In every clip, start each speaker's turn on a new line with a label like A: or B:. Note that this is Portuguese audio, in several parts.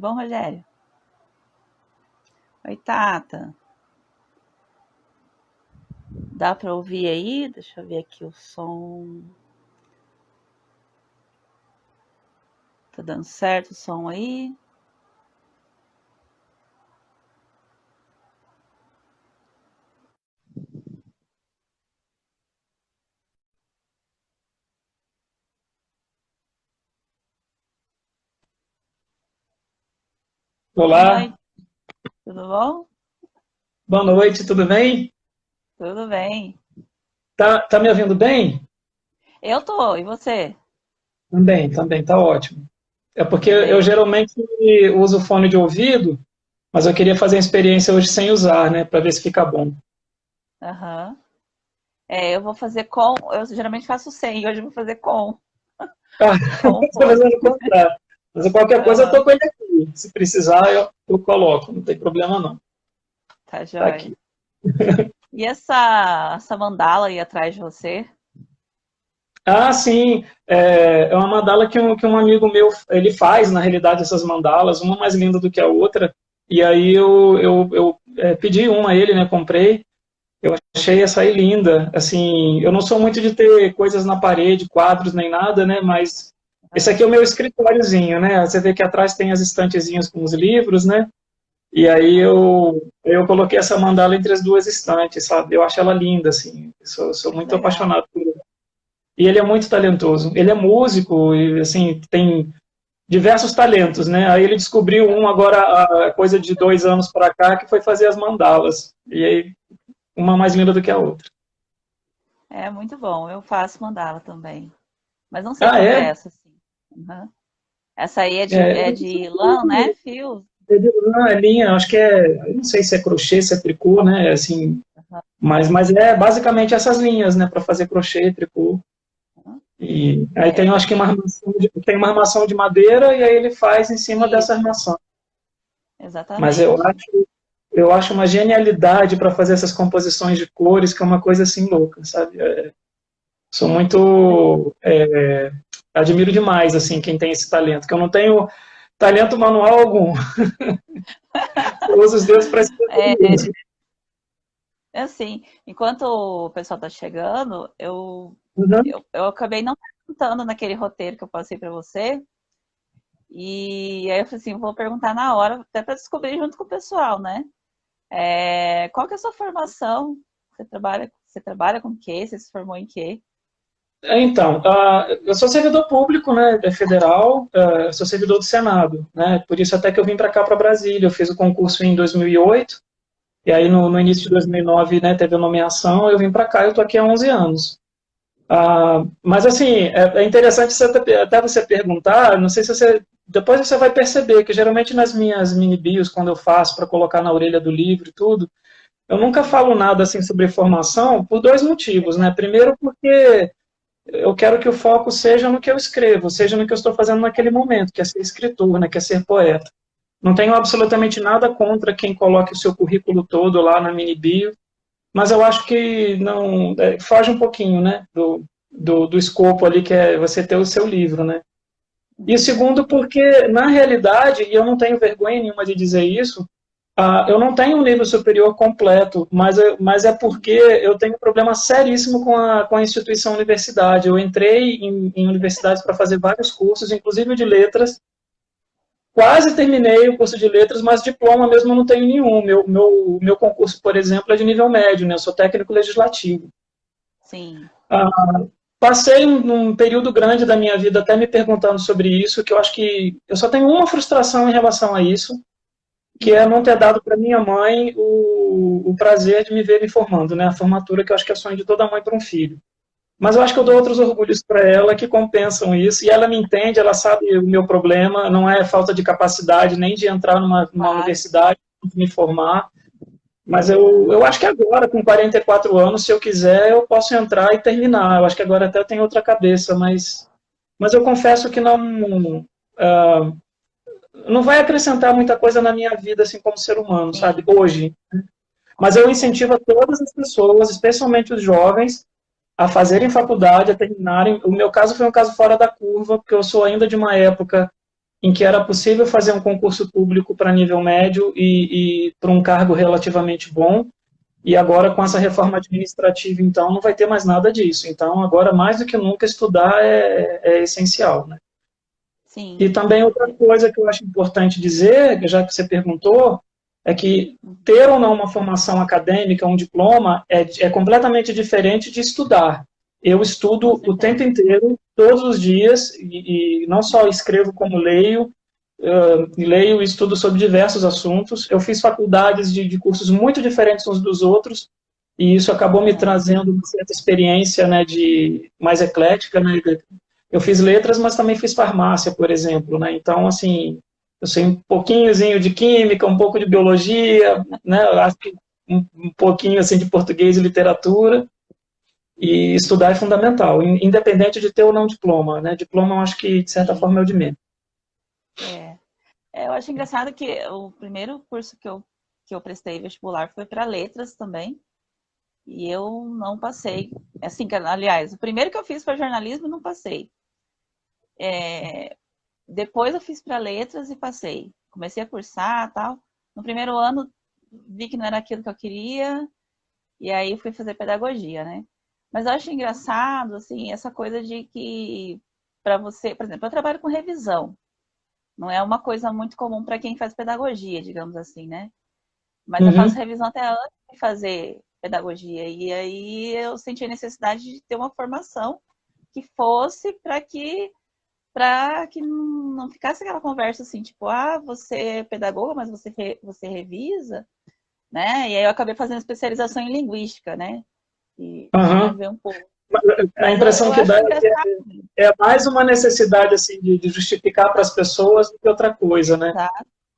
A: bom, Rogério? Oi, Tata. Dá para ouvir aí? Deixa eu ver aqui o som. Tá dando certo o som aí? Boa
B: Olá,
A: noite, tudo bom?
B: boa noite, tudo bem?
A: Tudo bem.
B: Tá me ouvindo bem?
A: Eu tô, e você?
B: Também, tá ótimo. É porque eu
A: Beleza.
B: geralmente uso fone de ouvido, mas eu queria fazer a experiência hoje sem usar, né, para ver se fica bom.
A: Aham. É, eu vou fazer com. Eu geralmente faço sem, hoje eu vou fazer com.
B: Ah,
A: Com o
B: estou
A: fone.
B: fazendo o contrário. Mas qualquer coisa eu
A: Aham.
B: tô com ele aqui. Se precisar, eu coloco, não tem problema não.
A: Tá
B: Tá
A: joia.
B: aqui.
A: E essa mandala aí atrás de você?
B: Ah, sim, é uma mandala que um amigo meu, ele faz, na realidade, essas mandalas, uma mais linda do que a outra, e aí eu pedi uma a ele, né, comprei. Eu achei essa aí linda. Assim, eu não sou muito de ter coisas na parede, quadros nem nada, né? Mas esse aqui é o
A: Aham.
B: meu escritóriozinho, né? Você vê que atrás tem as estantezinhas com os livros, né? E aí
A: Aham.
B: eu coloquei essa mandala entre as duas estantes, sabe? Eu acho ela linda, assim. Sou
A: Que
B: muito
A: legal.
B: apaixonado por ele. E ele é muito talentoso. Ele é músico e, assim, tem diversos talentos, né? Aí ele descobriu um agora, a coisa de 2 anos para cá, que foi fazer as mandalas. E aí, uma mais linda do que a outra.
A: É muito bom. Eu faço mandala também. Mas não sei
B: Ah,
A: fazer
B: é?
A: essa, assim. Aham. Essa aí é de,
B: É,
A: é de lã, né? Fio.
B: não, é linha, acho que eu não sei se é crochê, se é tricô, né? Assim,
A: Aham.
B: mas é basicamente essas linhas, né? Para fazer crochê, tricô. E aí
A: É,
B: tem, eu acho que uma armação de madeira e aí ele faz em cima dessa
A: isso,
B: armação. Mas
A: exatamente.
B: eu acho uma genialidade para fazer essas composições de cores, que é uma coisa assim louca, sabe? Sou muito, admiro demais assim quem tem esse talento, que eu não tenho talento manual algum. Eu uso os dedos para escrever
A: É,
B: mesmo.
A: é assim, enquanto o pessoal tá chegando,
B: Uhum.
A: eu acabei não perguntando naquele roteiro que eu passei para você. E aí eu falei assim, vou perguntar na hora, até para descobrir junto com o pessoal, né? Qual que é a sua formação? Você trabalha com o quê? Você se formou em quê?
B: Então, eu sou servidor público, né, federal, sou servidor do Senado, né, por isso até que eu vim para cá, para Brasília, eu fiz o concurso em 2008, e aí no início de 2009, né, teve a nomeação, eu vim para cá, eu estou aqui há 11 anos. Mas assim, é interessante até você perguntar, não sei se você, depois você vai perceber que geralmente nas minhas mini bios, quando eu faço para colocar na orelha do livro e tudo, eu nunca falo nada assim sobre formação por dois motivos, né,
A: Legal.
B: primeiro porque eu quero que o foco seja no que eu escrevo, seja no que eu estou fazendo naquele momento, que é ser escritor, né, que é ser poeta. Não tenho absolutamente nada contra quem coloque o seu currículo todo lá na mini bio, mas eu acho que não foge um pouquinho, né, do escopo ali que é você ter o seu livro, né. E o
A: Uhum.
B: segundo, porque na realidade, e eu não tenho vergonha nenhuma de dizer isso, eu não tenho um nível superior completo, mas é porque eu tenho um problema seríssimo com a instituição universidade. Eu entrei em universidades para fazer vários cursos, inclusive de letras. Quase terminei o curso de letras, mas diploma mesmo eu não tenho nenhum. Meu concurso, por exemplo, é de nível médio, né? Eu sou técnico legislativo.
A: Sim.
B: Passei um período grande da minha vida até me perguntando sobre isso, que eu acho que eu só tenho uma frustração em relação a isso, que é não ter dado para minha mãe o prazer de me ver me formando, né? A formatura que eu acho que é sonho de toda mãe para um filho. Mas eu acho que eu dou
A: Sim.
B: outros orgulhos para ela que compensam isso, e ela me entende, ela sabe o meu problema, não é falta de capacidade nem de entrar numa
A: Claro.
B: universidade, de me formar, mas eu acho que agora, com 44 anos, se eu quiser, eu posso entrar e terminar. Eu acho que agora até tem outra cabeça, mas eu confesso que não vai acrescentar muita coisa na minha vida, assim, como ser humano, sabe?
A: Sim,
B: Hoje.
A: com
B: Mas eu
A: certeza.
B: incentivo a todas as pessoas, especialmente os jovens, a fazerem faculdade, a terminarem. O meu caso foi um caso fora da curva, porque eu sou ainda de uma época em que era possível fazer um concurso público para nível médio e para um cargo relativamente bom, e agora com essa reforma administrativa, então, não vai ter mais nada disso. Então, agora, mais do que nunca, estudar é essencial, né?
A: Sim.
B: E também outra coisa que eu acho importante dizer, já que você perguntou, é que ter ou não uma formação acadêmica, um diploma, é completamente diferente de estudar. Eu estudo o tempo inteiro, todos os dias, e não só escrevo como leio, leio e estudo sobre diversos assuntos. Eu fiz faculdades de cursos muito diferentes uns dos outros, e isso acabou me trazendo uma certa experiência, né, mais eclética, né? Eu fiz letras, mas também fiz farmácia, por exemplo, né? Então, assim, eu sei um pouquinhozinho de química, um pouco de biologia, né? Eu acho que um pouquinho assim de português e literatura. E estudar é fundamental, independente de ter ou não diploma, né? Diploma, eu acho que de certa forma é o de menos.
A: Eu acho engraçado que o primeiro curso que eu prestei vestibular foi para letras também. E eu não passei. Assim, aliás, o primeiro que eu fiz foi jornalismo e não passei. Depois eu fiz para letras e passei. Comecei a cursar tal. No primeiro ano vi que não era aquilo que eu queria e aí fui fazer pedagogia, né? Mas eu acho engraçado, assim, essa coisa de que para você, por exemplo, eu trabalho com revisão. Não é uma coisa muito comum para quem faz pedagogia, digamos assim, né? Mas eu faço revisão até antes de fazer pedagogia. E aí eu senti a necessidade de ter uma formação que fosse para que não ficasse aquela conversa assim, tipo, você é pedagoga, mas você revisa, né? E aí eu acabei fazendo especialização em linguística, né? E tinha a ver um pouco.
B: A
A: Mas
B: impressão que dá é
A: engraçado.
B: que é mais uma necessidade assim, de justificar para as pessoas do que outra coisa, né?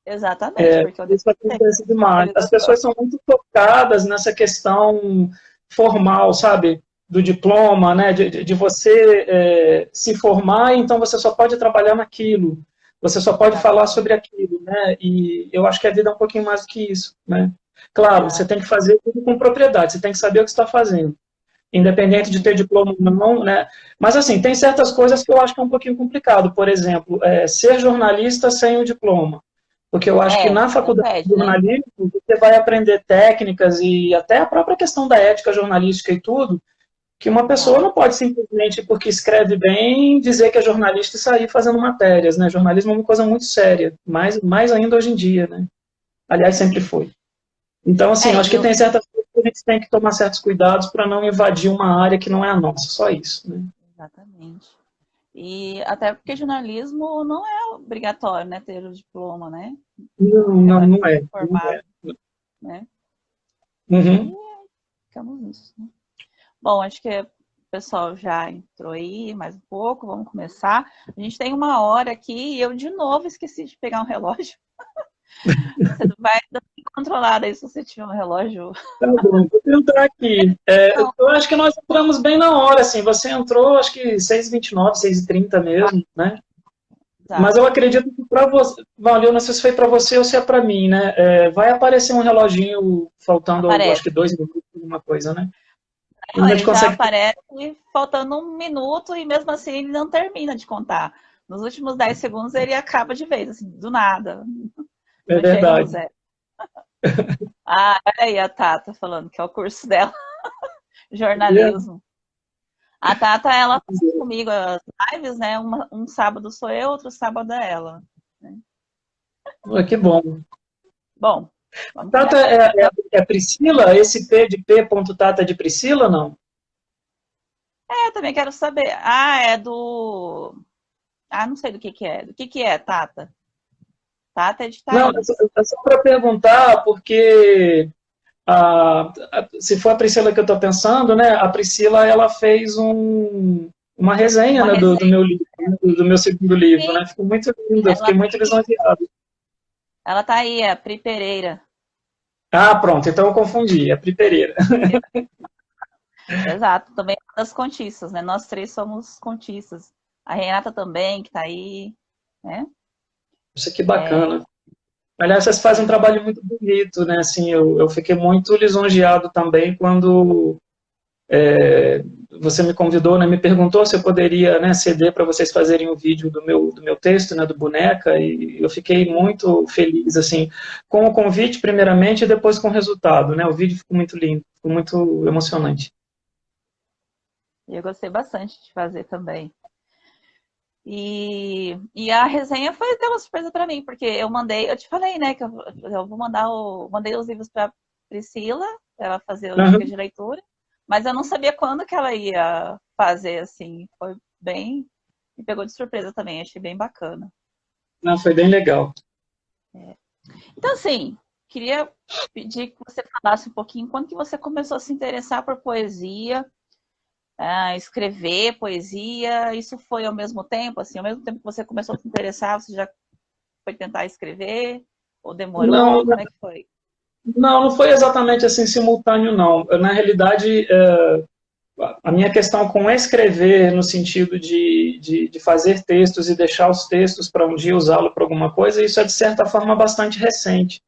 A: Exatamente, porque eu
B: Isso acontece demais. As pessoas são muito focadas nessa questão formal, sabe? Do diploma, né? De você se formar, então você só pode trabalhar naquilo. Você só pode falar sobre aquilo, né? E eu acho que a vida é um pouquinho mais do que isso, né? Claro, você tem que fazer tudo com propriedade, você tem que saber o que está fazendo, independente de ter diploma ou não, né? Mas, assim, tem certas coisas que eu acho que é um pouquinho complicado. Por exemplo, ser jornalista sem o diploma. Porque eu acho que na faculdade de
A: né?
B: jornalismo você vai aprender técnicas e até a própria questão da ética jornalística e tudo, que uma pessoa não pode simplesmente, porque escreve bem, dizer que é jornalista e sair fazendo matérias, né? Jornalismo é uma coisa muito séria, mais ainda hoje em dia, né? Aliás, sempre foi. Então, assim, eu acho que tem certas coisas que a gente tem que tomar certos cuidados para não invadir uma área que não é a nossa, só isso, né?
A: Exatamente. E até porque jornalismo não é obrigatório, né, ter o diploma, né?
B: Não é.
A: Formado, né?
B: Uhum.
A: E ficamos nisso, né? Bom, acho que o pessoal já entrou aí mais um pouco, vamos começar. A gente tem 1 hora aqui e eu de novo esqueci de pegar um relógio. Você vai dar controlada aí se você tiver um relógio.
B: Tá bom, vou tentar aqui. Eu acho que nós entramos bem na hora, assim. Você entrou, acho que 6h29, 6h30 mesmo, né?
A: Exato.
B: Mas eu acredito que para você, valeu, não sei se foi para você ou se é para mim, né? Vai aparecer um reloginho faltando, acho que 2 minutos, alguma coisa, né?
A: Não, ele já aparece faltando 1 minuto e mesmo assim ele não termina de contar. Nos últimos 10 segundos ele acaba de vez, assim, do nada.
B: É verdade.
A: Chega no 0. Olha aí a Tata falando que é o curso dela, jornalismo. A Tata, ela faz comigo as lives, né? Um sábado sou eu, outro sábado é ela. Né?
B: Que bom.
A: Bom,
B: Tata é Priscila? Esse P de P. Tata é de Priscila ou não?
A: Também quero saber. É do... não sei do que é. Do que é, Tata? Tata é de Thaís.
B: Não, é só para perguntar, porque se for a Priscila que eu estou pensando, né? A Priscila, ela fez uma resenha, né, do meu livro, do meu segundo livro,
A: Sim.
B: né? Ficou muito lindo, fiquei muito lisonjeado.
A: Ela tá aí, é a Pri Pereira.
B: Pronto, então eu confundi, é a Pri Pereira.
A: Exato, também é uma das contistas, né? Nós 3 somos contistas. A Renata também, que tá aí, né?
B: Isso que bacana. Aliás, vocês fazem um trabalho muito bonito, né? Assim, eu fiquei muito lisonjeado também quando Você me convidou, né, me perguntou se eu poderia, né, ceder para vocês fazerem o vídeo do meu texto, né, do Boneca, e eu fiquei muito feliz, assim, com o convite, primeiramente, e depois com o resultado, né, o vídeo ficou muito lindo, ficou muito emocionante.
A: E eu gostei bastante de fazer também. E a resenha foi até uma surpresa para mim, porque eu te falei, né, que eu vou mandei os livros para Priscila, para ela fazer o dica
B: Uhum.
A: de leitura, mas eu não sabia quando que ela ia fazer, assim, foi bem, me pegou de surpresa também, achei bem bacana.
B: Não, foi bem legal.
A: Então, assim, queria pedir que você falasse um pouquinho quando que você começou a se interessar por poesia, escrever poesia, isso foi ao mesmo tempo, assim, ao mesmo tempo que você começou a se interessar, você já foi tentar escrever? Ou
B: Não,
A: demorou? Como é que foi?
B: não foi exatamente assim simultâneo, não. Na realidade, a minha questão com escrever, no sentido de fazer textos e deixar os textos para um dia usá-lo para alguma coisa, isso é, de certa forma, bastante recente.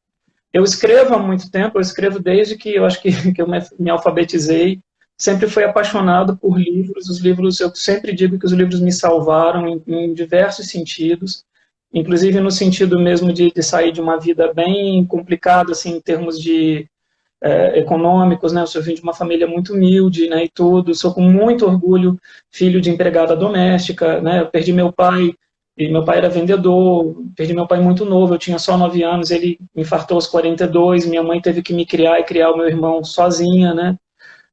B: Eu escrevo há muito tempo, eu escrevo desde que eu acho que eu me alfabetizei, sempre fui apaixonado por livros, os livros, eu sempre digo que os livros me salvaram em diversos sentidos, inclusive no sentido mesmo de sair de uma vida bem complicada, assim, em termos de econômicos, né? Eu vim de uma família muito humilde, né? E tudo. Sou com muito orgulho filho de empregada doméstica, né? Eu perdi meu pai e meu pai era vendedor. Perdi meu pai muito novo. Eu tinha só 9 anos. Ele me infartou aos 42. Minha mãe teve que me criar e criar o meu irmão sozinha, né?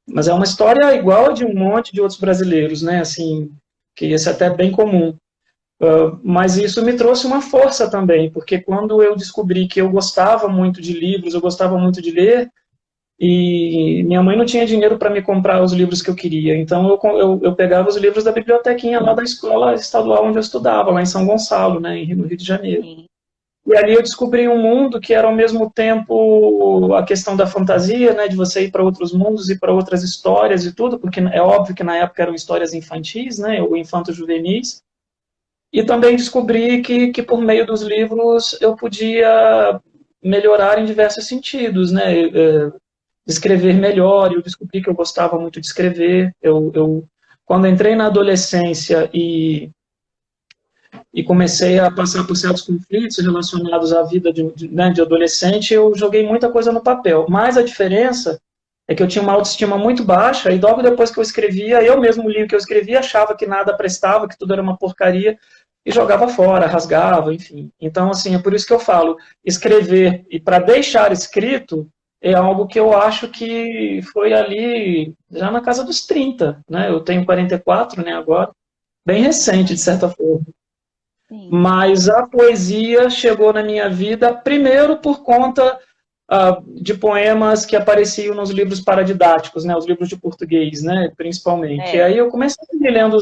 B: Mas é uma história igual a de um monte de outros brasileiros, né? Assim, que isso é até bem comum. Mas isso me trouxe uma força também, porque quando eu descobri que eu gostava muito de livros, eu gostava muito de ler, e minha mãe não tinha dinheiro para me comprar os livros que eu queria, então eu pegava os livros da bibliotequinha lá da escola estadual onde eu estudava, lá em São Gonçalo, né, no Rio de Janeiro.
A: Sim.
B: E ali eu descobri um mundo que era ao mesmo tempo a questão da fantasia, né, de você ir para outros mundos e para outras histórias e tudo, porque é óbvio que na época eram histórias infantis, né, ou infanto-juvenis, e também descobri que por meio dos livros eu podia melhorar em diversos sentidos, né, escrever melhor, e eu descobri que eu gostava muito de escrever. Quando entrei na adolescência e comecei a passar por certos conflitos relacionados à vida né, de adolescente, eu joguei muita coisa no papel. Mas a diferença é que eu tinha uma autoestima muito baixa, e logo depois que eu escrevia, eu mesmo li o que eu escrevia, achava que nada prestava, que tudo era uma porcaria, e jogava fora, rasgava, enfim. Então, assim, é por isso que eu falo, escrever e para deixar escrito é algo que eu acho que foi ali já na casa dos 30, né? Eu tenho 44, né, agora, bem recente, de
A: Uhum.
B: certa forma.
A: Sim.
B: Mas a poesia chegou na minha vida primeiro por conta de poemas que apareciam nos livros paradidáticos, né, os livros de português, né, principalmente. E
A: É.
B: aí eu comecei a ler lendo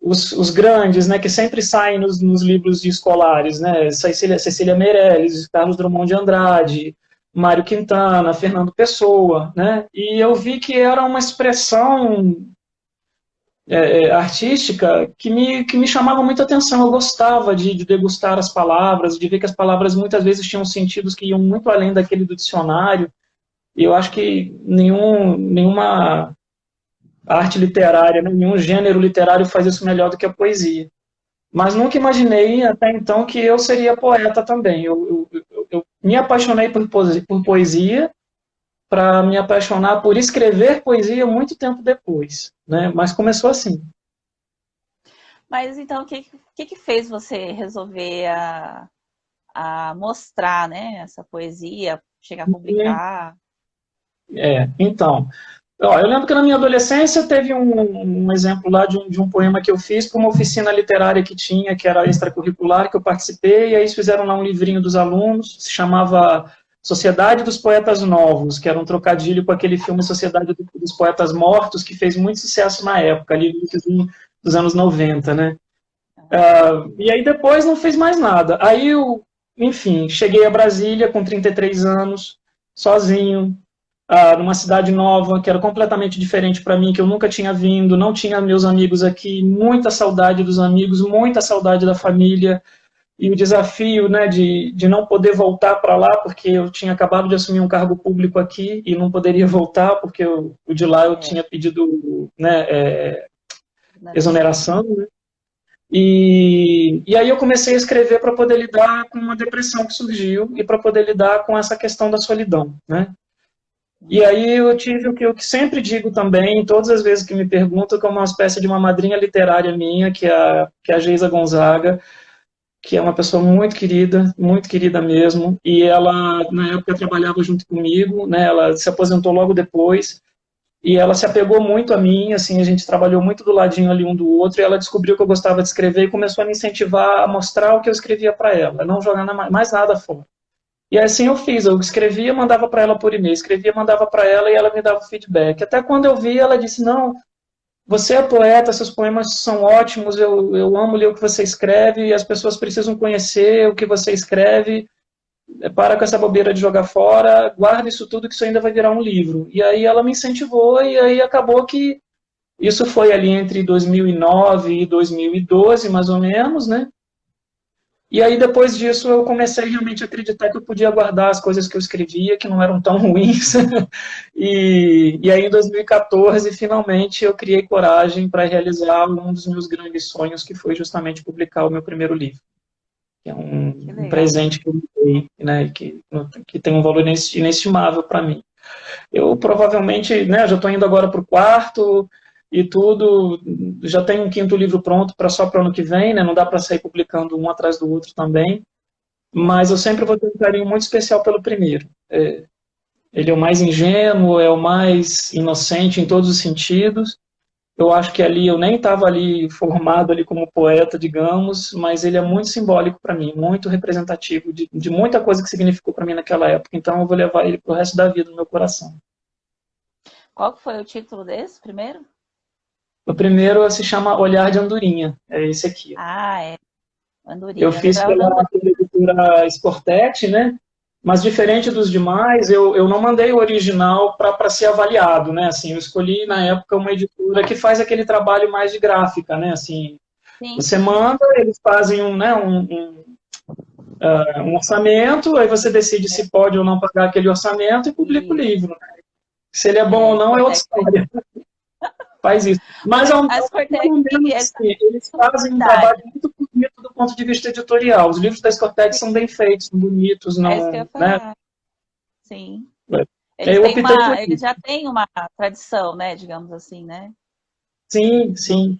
B: os grandes, né, que sempre saem nos livros escolares, né, Cecília Meirelles, Carlos Drummond de Andrade, Mário Quintana, Fernando Pessoa, né, e eu vi que era uma expressão artística que me chamava muita atenção. Eu gostava de degustar as palavras, de ver que as palavras muitas vezes tinham sentidos que iam muito além daquele do dicionário, e eu acho que nenhuma arte literária, né, nenhum gênero literário faz isso melhor do que a poesia. Mas nunca imaginei até então que eu seria poeta também. Eu me apaixonei por poesia para me apaixonar por escrever poesia muito tempo depois, né? Mas começou assim.
A: Mas então, o que fez você resolver a mostrar, né, essa poesia, chegar a publicar?
B: Então, ó, eu lembro que na minha adolescência teve um exemplo lá de um poema que eu fiz para uma oficina literária que tinha, que era extracurricular, que eu participei, e aí eles fizeram lá um livrinho dos alunos, se chamava Sociedade dos Poetas Novos, que era um trocadilho com aquele filme Sociedade dos Poetas Mortos, que fez muito sucesso na época, ali no início dos anos 90, né? E aí depois não fez mais nada. Aí eu, enfim, cheguei a Brasília com 33 anos, sozinho, numa cidade nova, que era completamente diferente para mim, que eu nunca tinha vindo, não tinha meus amigos aqui, muita saudade dos amigos, muita saudade da família. e o desafio, né, de não poder voltar para lá, porque eu tinha acabado de assumir um cargo público aqui e não poderia voltar, porque o de lá eu tinha pedido, né, exoneração, né? E aí eu comecei a escrever para poder lidar com uma depressão que surgiu e para poder lidar com essa questão da solidão, né? E aí eu tive o que sempre digo também, todas as vezes que me perguntam, que é uma espécie de uma madrinha literária minha, que é a Geisa Gonzaga, que é uma pessoa muito querida mesmo, e ela, na época, trabalhava junto comigo, né, ela se aposentou logo depois, e ela se apegou muito a mim, assim, a gente trabalhou muito do ladinho ali um do outro, e ela descobriu que eu gostava de escrever e começou a me incentivar a mostrar o que eu escrevia para ela, não jogar mais nada fora. E assim eu fiz, eu escrevia, mandava para ela por e-mail, escrevia, mandava para ela e ela me dava feedback. Até quando eu vi, ela disse, não, você é poeta, seus poemas são ótimos, eu amo ler o que você escreve, e as pessoas precisam conhecer o que você escreve, para com essa bobeira de jogar fora, guarda isso tudo que isso ainda vai virar um livro. E aí ela me incentivou, e aí acabou que isso foi ali entre 2009 e 2012, mais ou menos, né? E aí, depois disso, eu comecei realmente a acreditar que eu podia guardar as coisas que eu escrevia, que não eram tão ruins. E aí, em 2014, finalmente, eu criei coragem para realizar um dos meus grandes sonhos, que foi justamente publicar o meu primeiro livro. Que é um presente que eu me dei, né, que tem um valor inestimável para mim. Eu provavelmente, né, já estou indo agora para o quarto e tudo, já tenho um quinto livro pronto só para o ano que vem, né, não dá para sair publicando um atrás do outro também, mas eu sempre vou ter um carinho muito especial pelo primeiro. Ele é o mais ingênuo, é o mais inocente em todos os sentidos. Eu acho que ali eu nem estava ali formado ali como poeta, digamos, mas ele é muito simbólico para mim, muito representativo de muita coisa que significou para mim naquela época. Então eu vou levar ele para o resto da vida no meu coração.
A: Qual que foi o título desse primeiro?
B: O primeiro se chama Olhar de Andorinha, é esse aqui.
A: Ah, é. Andorinha.
B: Eu fiz pela editora Scortetti, né? Mas diferente dos demais, eu não mandei o original para ser avaliado, né? Assim, eu escolhi na época uma editora que faz aquele trabalho mais de gráfica, né? Assim, sim. Você manda, eles fazem um orçamento, aí você decide se pode ou não pagar aquele orçamento e publica o livro. Se ele é bom ou não é outra história. Faz isso. Mas ao menos assim, eles fazem um trabalho muito bonito do ponto de vista editorial. Os livros da Scortetti são bem feitos, são bonitos, não,
A: isso que eu ia falar. Né? Sim. Eles já têm uma tradição, né, digamos assim, né?
B: Sim, sim.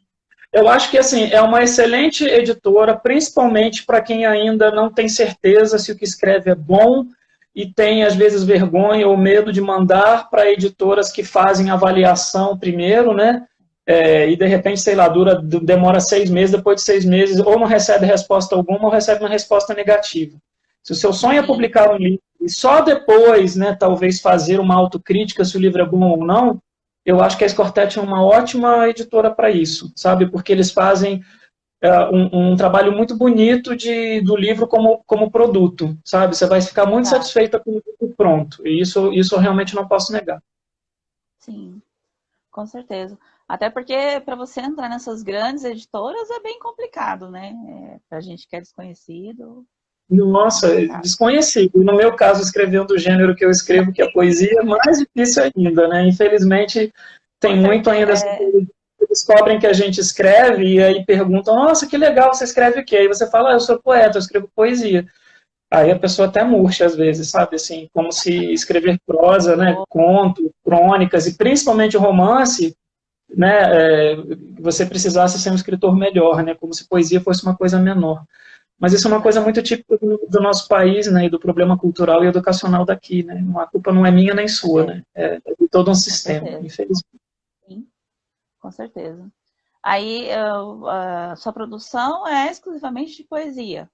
B: Eu acho que assim, é uma excelente editora, principalmente para quem ainda não tem certeza se o que escreve é bom e tem, às vezes, vergonha ou medo de mandar para editoras que fazem avaliação primeiro, né? E, de repente, sei lá, demora 6 meses, depois de 6 meses, ou não recebe resposta alguma, ou recebe uma resposta negativa. Se o seu sonho é publicar um livro e só depois, né, talvez fazer uma autocrítica se o livro é bom ou não, eu acho que a Scortetti é uma ótima editora para isso, sabe? Porque eles fazem um trabalho muito bonito do livro como produto, sabe? Você vai ficar muito satisfeita com o livro pronto. E isso eu realmente não posso negar.
A: Sim, com certeza. Até porque para você entrar nessas grandes editoras é bem complicado, né? Para gente que é desconhecido.
B: Nossa, desconhecido. No meu caso, escrevendo do gênero que eu escrevo, que é poesia, é mais difícil ainda, né? Infelizmente, tem muito ainda essa coisa. Descobrem que a gente escreve e aí perguntam, nossa, que legal, você escreve o quê? Aí você fala, eu sou poeta, eu escrevo poesia. Aí a pessoa até murcha às vezes, sabe, assim, como se escrever prosa, né, conto, crônicas e principalmente romance, né, você precisasse ser um escritor melhor, né, como se poesia fosse uma coisa menor. Mas isso é uma coisa muito típica do nosso país, né, e do problema cultural e educacional daqui, né, a culpa não é minha nem sua, né, é de todo um sistema, infelizmente.
A: Com certeza. Aí, a sua produção é exclusivamente de poesia?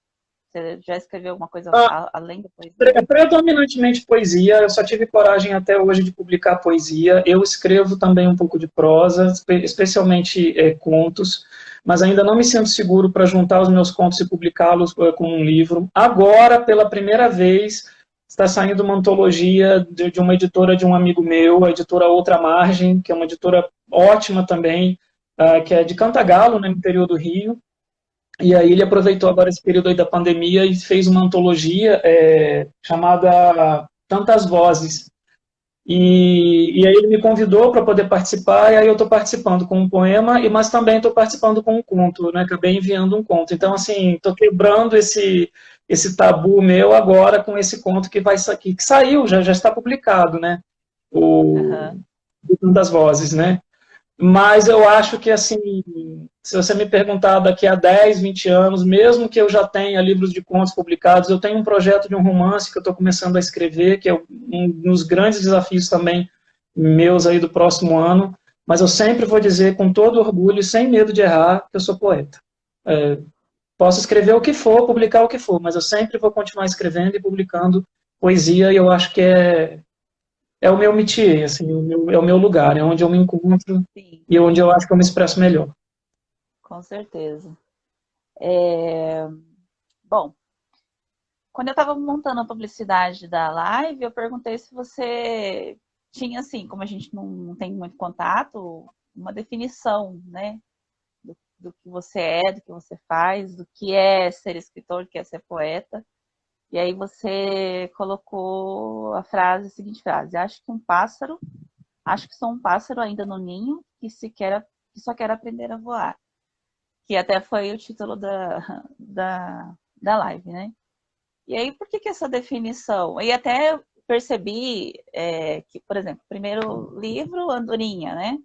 A: Você já escreveu alguma coisa além da poesia?
B: Predominantemente poesia. Eu só tive coragem até hoje de publicar poesia. Eu escrevo também um pouco de prosa, especialmente contos, mas ainda não me sinto seguro para juntar os meus contos e publicá-los com um livro. Agora, pela primeira vez, está saindo uma antologia de uma editora de um amigo meu, a editora Outra Margem, que é uma editora ótima também, que é de Cantagalo, no interior do Rio. E aí ele aproveitou agora esse período aí da pandemia e fez uma antologia chamada Tantas Vozes. E aí ele me convidou para poder participar, e aí eu estou participando com um poema, mas também estou participando com um conto, né? Acabei enviando um conto. Então, assim, estou quebrando esse tabu meu agora com esse conto que saiu, já está publicado, né? O
A: Aham.
B: Tantas Vozes, né? Mas eu acho que, assim, se você me perguntar daqui a 10, 20 anos, mesmo que eu já tenha livros de contos publicados, eu tenho um projeto de um romance que eu estou começando a escrever, que é um dos grandes desafios também meus aí do próximo ano, mas eu sempre vou dizer com todo orgulho, sem medo de errar, que eu sou poeta. É, posso escrever o que for, publicar o que for, mas eu sempre vou continuar escrevendo e publicando poesia, e eu acho que é o meu métier, assim, é o meu lugar, é onde eu me encontro
A: Sim,
B: e onde eu acho que eu me expresso melhor.
A: com certeza. Bom, quando eu estava montando a publicidade da live, eu perguntei se você tinha, assim, como a gente não tem muito contato, uma definição, né, do que você é, do que você faz, do que é ser escritor, do que é ser poeta. E aí você colocou a seguinte frase: acho que sou um pássaro ainda no ninho que só quer aprender a voar. Que até foi o título da live, né? E aí, por que essa definição? E até percebi que, por exemplo, o primeiro livro, Andorinha, né?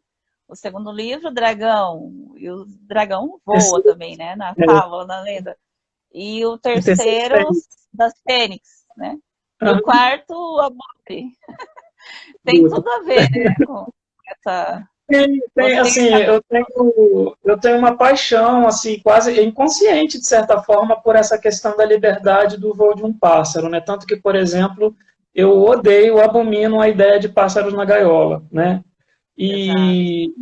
A: O segundo livro, Dragão. E o dragão voa
B: Terceiro,
A: também, né? Na
B: é,
A: fábula, na lenda. E o
B: o terceiro
A: terceiro,
B: fênix.
A: das Fênix, né? E o
B: Aham,
A: quarto, Abutre. Tem
B: luta.
A: tudo a ver, né, com essa... Você
B: Assim, eu tenho uma paixão, assim, quase inconsciente, de certa forma, por essa questão da liberdade do voo de um pássaro, né? Tanto que, por exemplo, eu odeio, abomino a ideia de pássaros na gaiola, né?
A: Exato.
B: E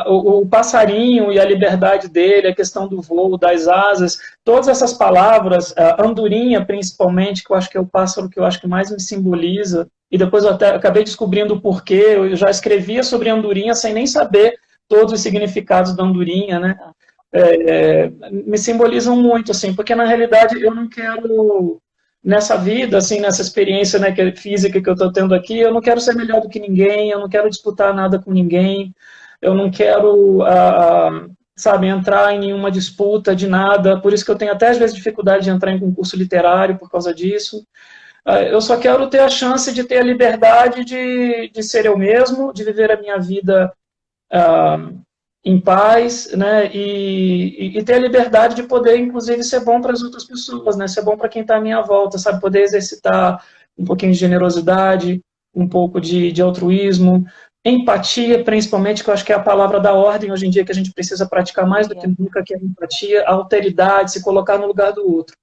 B: o passarinho e a liberdade dele, a questão do voo, das asas, todas essas palavras, a andorinha principalmente, que eu acho que é o pássaro que eu acho que mais me simboliza, e depois eu até acabei descobrindo o porquê, eu já escrevia sobre andorinha sem nem saber todos os significados da andorinha, né? Me simbolizam muito, assim, porque na realidade eu não quero nessa vida, assim, nessa experiência, né, física que eu estou tendo aqui, eu não quero ser melhor do que ninguém, eu não quero disputar nada com ninguém, eu não quero, sabe, entrar em nenhuma disputa de nada, por isso que eu tenho até às vezes dificuldade de entrar em concurso literário por causa disso. Eu só quero ter a chance de ter a liberdade de ser eu mesmo, de viver a minha vida em paz, né, e ter a liberdade de poder, inclusive, ser bom para as outras pessoas, né, ser bom para quem está à minha volta, sabe, poder exercitar um pouquinho de generosidade, um pouco de altruísmo, empatia, principalmente, que eu acho que é a palavra da ordem hoje em dia, que a gente precisa praticar mais do que nunca, que é a empatia, a alteridade, se colocar no lugar do outro.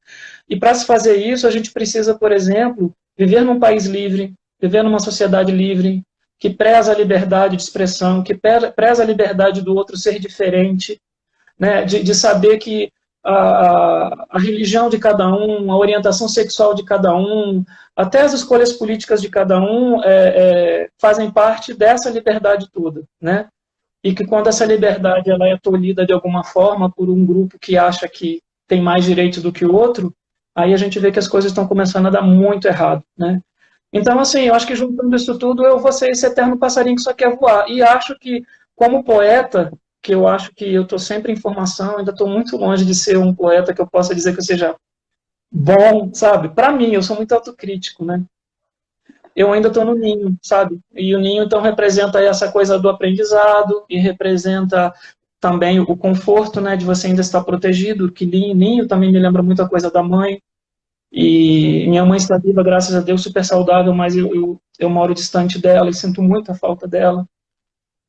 B: E para se fazer isso, a gente precisa, por exemplo, viver num país livre, viver numa sociedade livre, que preza a liberdade de expressão, que preza a liberdade do outro ser diferente, né? De saber que a religião de cada um, a orientação sexual de cada um, até as escolhas políticas de cada um fazem parte dessa liberdade toda, né? E que quando essa liberdade ela é tolhida de alguma forma por um grupo que acha que tem mais direitos do que o outro, aí a gente vê que as coisas estão começando a dar muito errado, né? Então, assim, eu acho que juntando isso tudo, eu vou ser esse eterno passarinho que só quer voar. E acho que, como poeta, que eu acho que eu estou sempre em formação, ainda estou muito longe de ser um poeta que eu possa dizer que eu seja bom, sabe? Para mim, eu sou muito autocrítico, né? Eu ainda estou no ninho, sabe? E o ninho, então, representa essa coisa do aprendizado e representa também o conforto, né, de você ainda estar protegido, que ninho também me lembra muita coisa da mãe, e minha mãe está viva, graças a Deus, super saudável, mas eu moro distante dela e sinto muita falta dela.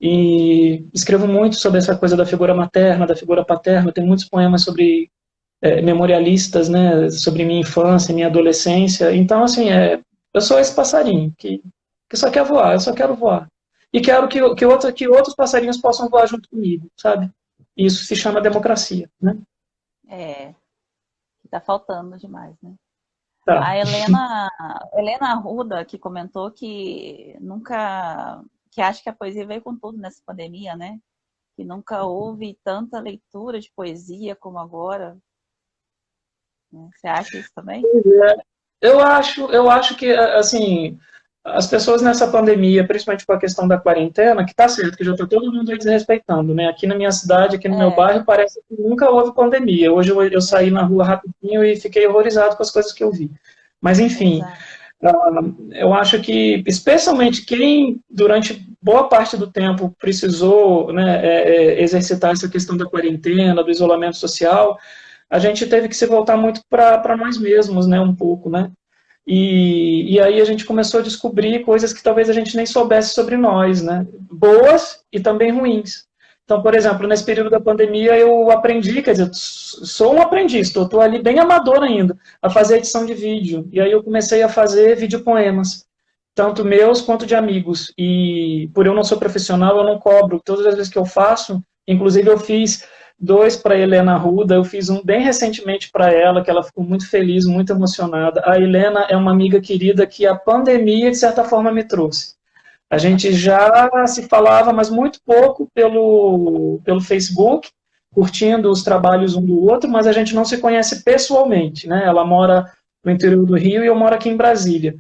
B: E escrevo muito sobre essa coisa da figura materna, da figura paterna. Tem muitos poemas sobre memorialistas, né, sobre minha infância, minha adolescência. Então, assim, eu sou esse passarinho que só quer voar, eu só quero voar. E quero que outros passarinhos possam voar junto comigo, sabe? Isso se chama democracia, né?
A: É, que tá faltando demais, né?
B: Tá.
A: A Helena Arruda, que comentou que nunca, que acha que a poesia veio com tudo nessa pandemia, né? que nunca houve tanta leitura de poesia como agora. Você acha isso também?
B: Eu acho que, assim, as pessoas nessa pandemia, principalmente com a questão da quarentena, que tá certo, que já tá todo mundo aí desrespeitando, né? Aqui na minha cidade, aqui no meu
A: É,
B: bairro, parece que nunca houve pandemia. Hoje eu saí na rua rapidinho e fiquei horrorizado com as coisas que eu vi. Mas, enfim,
A: exato.
B: eu acho que, especialmente quem, durante boa parte do tempo, precisou, né, exercitar essa questão da quarentena, do isolamento social, a gente teve que se voltar muito para nós mesmos, né, um pouco, né? E aí a gente começou a descobrir coisas que talvez a gente nem soubesse sobre nós, né? Boas e também ruins. Então, por exemplo, nesse período da pandemia eu aprendi, quer dizer, sou um aprendiz, estou ali bem amador ainda, a fazer edição de vídeo. E aí eu comecei a fazer videopoemas, tanto meus quanto de amigos. E por eu não ser profissional, eu não cobro. Todas as vezes que eu faço, inclusive eu fiz dois para Helena Arruda, eu fiz um bem recentemente para ela, que ela ficou muito feliz, muito emocionada. A Helena é uma amiga querida que a pandemia, de certa forma, me trouxe. A gente já se falava, mas muito pouco pelo Facebook, curtindo os trabalhos um do outro, mas a gente não se conhece pessoalmente, né? Ela mora no interior do Rio e eu moro aqui em Brasília.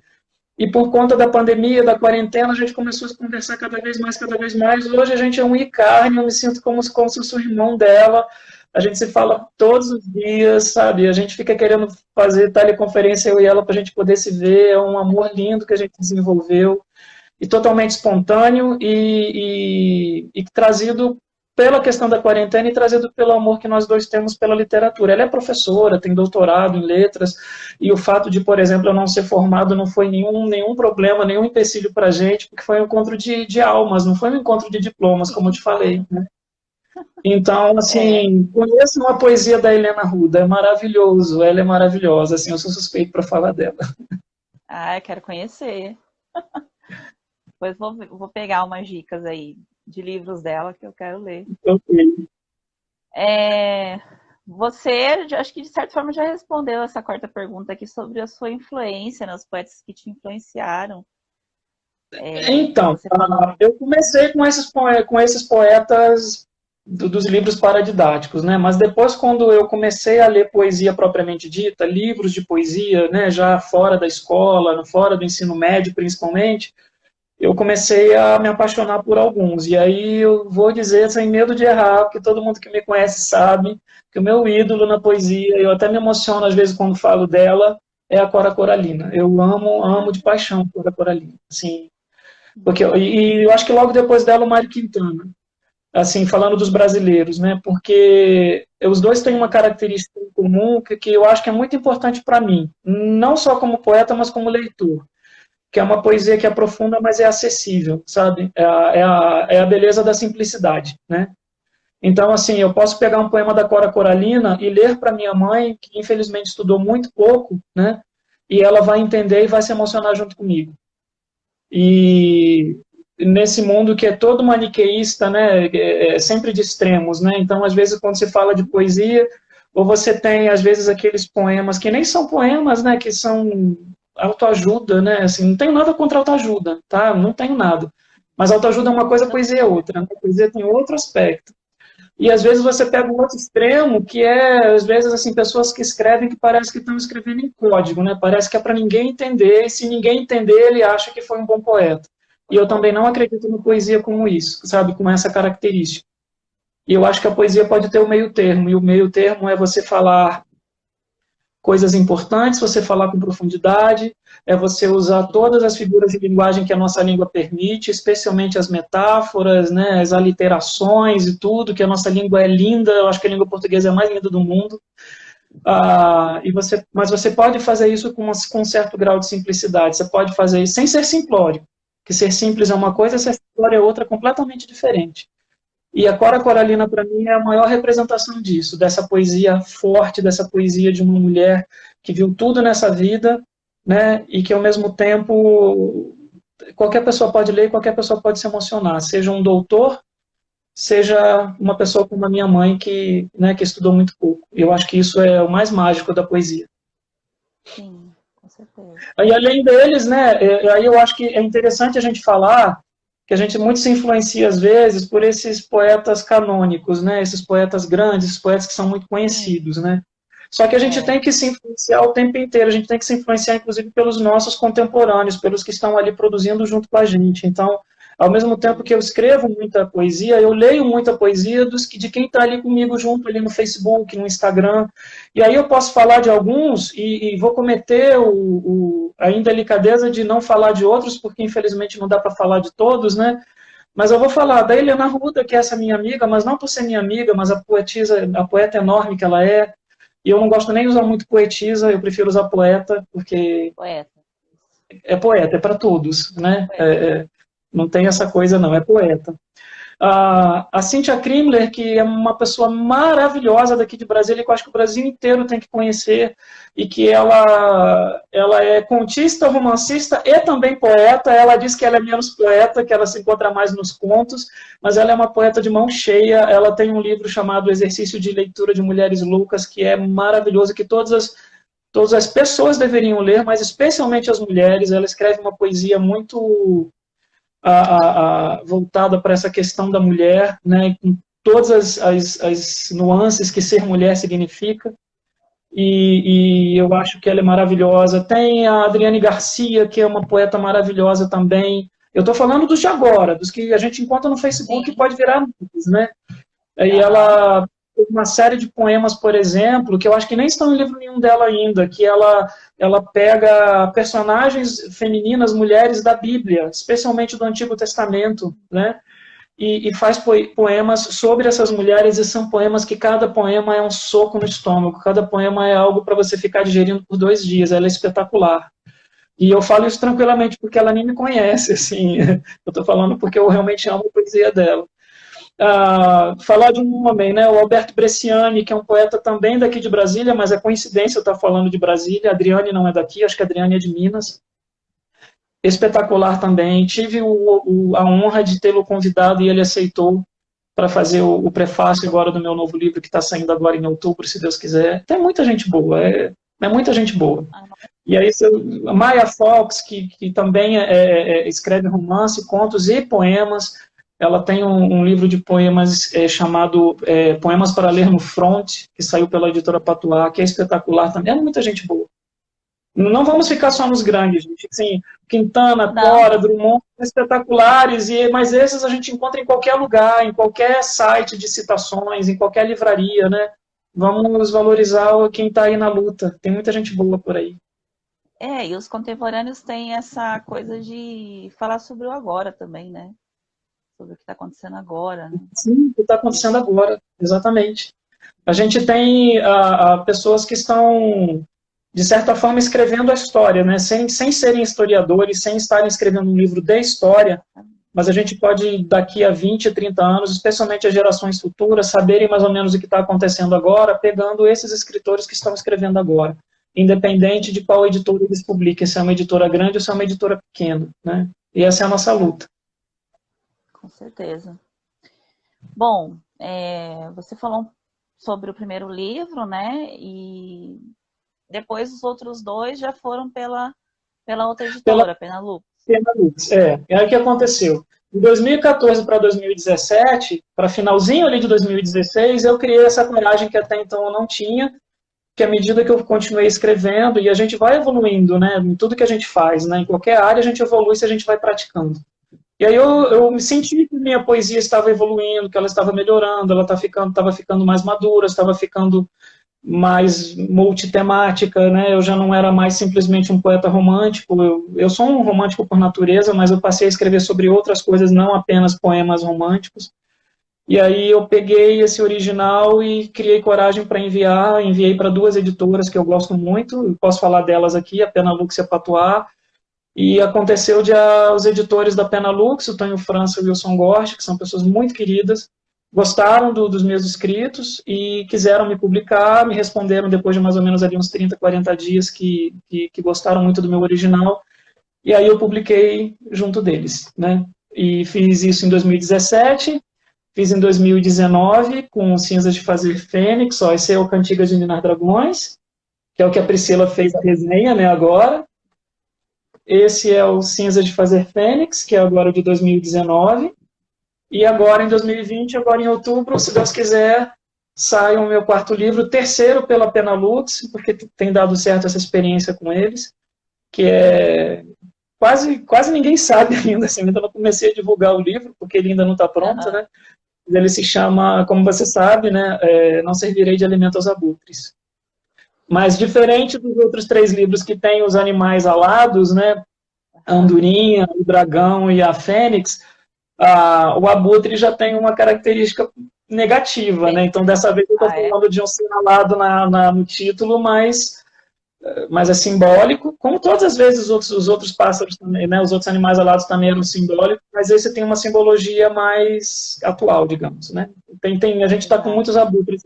B: E por conta da pandemia, da quarentena, a gente começou a se conversar cada vez mais, cada vez mais. Hoje a gente é um e-carne, eu me sinto como se eu sou irmão dela. A gente se fala todos os dias, sabe? A gente fica querendo fazer teleconferência, eu e ela, para a gente poder se ver. É um amor lindo que a gente desenvolveu. E totalmente espontâneo e trazido pela questão da quarentena e trazido pelo amor que nós dois temos pela literatura. Ela é professora, tem doutorado em letras, e o fato de, por exemplo, eu não ser formado não foi nenhum problema, nenhum empecilho para a gente, porque foi um encontro de almas, não foi um encontro de diplomas, como eu te falei, né? Então,
A: É.
B: assim, conheço uma poesia da Helena Arruda, é maravilhoso, ela é maravilhosa, assim, eu sou suspeito para falar dela.
A: Ah, eu quero conhecer. Depois vou pegar umas dicas aí de livros dela que eu quero ler.
B: Ok.
A: É, você, acho que de certa forma já respondeu essa quarta pergunta aqui sobre a sua influência, nos poetas que te influenciaram.
B: Então,
A: Você falou.
B: eu comecei com esses poetas dos livros paradidáticos, né? Mas depois, quando eu comecei a ler poesia propriamente dita, livros de poesia, né, já fora da escola, fora do ensino médio principalmente, eu comecei a me apaixonar por alguns. E aí eu vou dizer sem medo de errar, porque todo mundo que me conhece sabe que o meu ídolo na poesia, eu até me emociono às vezes quando falo dela, é a Cora Coralina. Eu amo de paixão a Cora Coralina. Assim, e eu acho que logo depois dela o Mário Quintana, assim, falando dos brasileiros, né? Porque os dois têm uma característica em comum que eu acho que é muito importante para mim, não só como poeta, mas como leitor, que é uma poesia que é profunda, mas é acessível, sabe? É a beleza da simplicidade, né? Então, assim, eu posso pegar um poema da Cora Coralina e ler para minha mãe, que infelizmente estudou muito pouco, né? E ela vai entender e vai se emocionar junto comigo. E nesse mundo que é todo maniqueísta, né, é sempre de extremos, né? Então, às vezes, quando se fala de poesia, ou você tem, às vezes, aqueles poemas que nem são poemas, né, que são autoajuda, né? Assim, não tenho nada contra autoajuda, tá? Não tenho nada. Mas autoajuda é uma coisa, poesia é outra, né? A poesia tem outro aspecto. E às vezes você pega um outro extremo, que é, às vezes, assim, pessoas que escrevem que parece que estão escrevendo em código, né? Parece que é para ninguém entender, e se ninguém entender, ele acha que foi um bom poeta. E eu também não acredito na poesia como isso, sabe? Com essa característica. E eu acho que a poesia pode ter o meio termo, e o meio termo é você falar coisas importantes, você falar com profundidade, é você usar todas as figuras de linguagem que a nossa língua permite, especialmente as metáforas, né, as aliterações e tudo, que a nossa língua é linda, eu acho que a língua portuguesa é a mais linda do mundo, mas você pode fazer isso com um certo grau de simplicidade, você pode fazer isso sem ser simplório, que ser simples é uma coisa, ser simplório é outra completamente diferente. E a Cora Coralina, para mim, é a maior representação disso, dessa poesia forte, dessa poesia de uma mulher que viu tudo nessa vida, né, e que, ao mesmo tempo, qualquer pessoa pode ler, qualquer pessoa pode se emocionar, seja um doutor, seja uma pessoa como a minha mãe, que, né, que estudou muito pouco. Eu acho que isso é o mais mágico da poesia.
A: Sim, com certeza.
B: Aí, além deles, né, aí eu acho que é interessante a gente falar, que a gente muito se influencia, às vezes, por esses poetas canônicos, né? Esses poetas grandes, esses poetas que são muito conhecidos, né? Só que a gente tem que se influenciar o tempo inteiro, a gente tem que se influenciar, inclusive, pelos nossos contemporâneos, pelos que estão ali produzindo junto com a gente. Então, ao mesmo tempo que eu escrevo muita poesia, eu leio muita poesia de quem está ali comigo junto, ali no Facebook, no Instagram. E aí eu posso falar de alguns e vou cometer a indelicadeza de não falar de outros, porque infelizmente não dá para falar de todos, né? Mas eu vou falar da Helena Ruda, que é essa minha amiga, mas não por ser minha amiga, mas a poeta enorme que ela é. E eu não gosto nem de usar muito poetisa, eu prefiro usar poeta, porque
A: Poeta.
B: é poeta, é para todos, né? Não tem essa coisa não, é poeta. A Cíntia Krimler, que é uma pessoa maravilhosa daqui de Brasília, que eu acho que o Brasil inteiro tem que conhecer, e que ela é contista, romancista e também poeta. Ela diz que ela é menos poeta, que ela se encontra mais nos contos, mas ela é uma poeta de mão cheia. Ela tem um livro chamado Exercício de Leitura de Mulheres Loucas, que é maravilhoso, que todas as pessoas deveriam ler, mas especialmente as mulheres. Ela escreve uma poesia muito voltada para essa questão da mulher, né, com todas as nuances que ser mulher significa, e eu acho que ela é maravilhosa. Tem a Adriane Garcia, que é uma poeta maravilhosa também. Eu estou falando dos de agora, dos que a gente encontra no Facebook, que pode virar muitos, né? E ela tem uma série de poemas, por exemplo, que eu acho que nem estão em livro nenhum dela ainda, que ela pega personagens femininas, mulheres da Bíblia, especialmente do Antigo Testamento, né? E faz poemas sobre essas mulheres, e são poemas que cada poema é um soco no estômago, cada poema é algo para você ficar digerindo por 2 dias, ela é espetacular. E eu falo isso tranquilamente porque ela nem me conhece, assim, eu estou falando porque eu realmente amo a poesia dela. Falar de um homem, né, o Alberto Bresciani, que é um poeta também daqui de Brasília, mas é coincidência eu estar falando de Brasília. A Adriane não é daqui, acho que a Adriane é de Minas. Espetacular também. Tive a honra de tê-lo convidado e ele aceitou para fazer o prefácio agora do meu novo livro, que está saindo agora em outubro, se Deus quiser. Tem muita gente boa, é muita gente boa. E aí, a Maya Fox, que também escreve romance, contos e poemas. Ela tem um livro de poemas chamado Poemas para Ler no Front, que saiu pela editora Patuá, que é espetacular também. É muita gente boa. Não vamos ficar só nos grandes, gente. Assim, Quintana, Cora, Drummond, espetaculares, mas esses a gente encontra em qualquer lugar, em qualquer site de citações, em qualquer livraria, né? Vamos valorizar quem está aí na luta. Tem muita gente boa por aí.
A: E os contemporâneos têm essa coisa de falar sobre o agora também, né? Sobre o que está acontecendo agora. Né?
B: Sim, o que está acontecendo agora, exatamente. A gente tem pessoas que estão, de certa forma, escrevendo a história, né? Sem serem historiadores, sem estarem escrevendo um livro de história, mas a gente pode, daqui a 20, 30 anos, especialmente as gerações futuras, saberem mais ou menos o que está acontecendo agora, pegando esses escritores que estão escrevendo agora, independente de qual editora eles publiquem, se é uma editora grande ou se é uma editora pequena, né? E essa é a nossa luta.
A: Com certeza. Bom, você falou sobre o primeiro livro, né? E depois os outros 2 já foram pela outra editora, Penalux.
B: Penalux, E aí o que aconteceu? De 2014 para 2017, para finalzinho ali de 2016, eu criei essa coragem que até então eu não tinha, que à medida que eu continuei escrevendo, e a gente vai evoluindo, né? Em tudo que a gente faz, né? Em qualquer área a gente evolui se a gente vai praticando. E aí eu me senti que minha poesia estava evoluindo, que ela estava melhorando, ela estava ficando mais madura, estava ficando mais multitemática, né? Eu já não era mais simplesmente um poeta romântico, eu sou um romântico por natureza, mas eu passei a escrever sobre outras coisas, não apenas poemas românticos. E aí eu peguei esse original e criei coragem para enviei para 2 editoras que eu gosto muito, eu posso falar delas aqui, a Penalux e a Patuá. E aconteceu de os editores da Penalux, o Tonho França e o Wilson Gorte, que são pessoas muito queridas, gostaram dos meus escritos e quiseram me publicar, me responderam depois de mais ou menos ali uns 30, 40 dias que gostaram muito do meu original, e aí eu publiquei junto deles, né? E fiz isso em 2017, fiz em 2019 com Cinzas de Fazer Fênix, esse é o Cantigas de Ninar Dragões, que é o que a Priscila fez a resenha, né, agora. esse é o Cinza de Fazer Fênix, que é agora de 2019, e agora em 2020, agora em outubro, se Deus quiser, sai o meu quarto livro, terceiro pela Penalux, porque tem dado certo essa experiência com eles, que é quase ninguém sabe ainda, assim, ainda não comecei a divulgar o livro, porque ele ainda não está pronto, né? Ele se chama, como você sabe, né, Não Servirei de Alimento aos Abutres. Mas diferente dos outros 3 livros que têm os animais alados, né, a andorinha, o dragão e a fênix, o abutre já tem uma característica negativa, né? Então, dessa vez eu estou falando de um ser alado no título, mas é simbólico, como todas as vezes os outros pássaros também, né? Os outros animais alados também eram simbólicos, mas esse tem uma simbologia mais atual, digamos, né? A gente está com muitos abutres,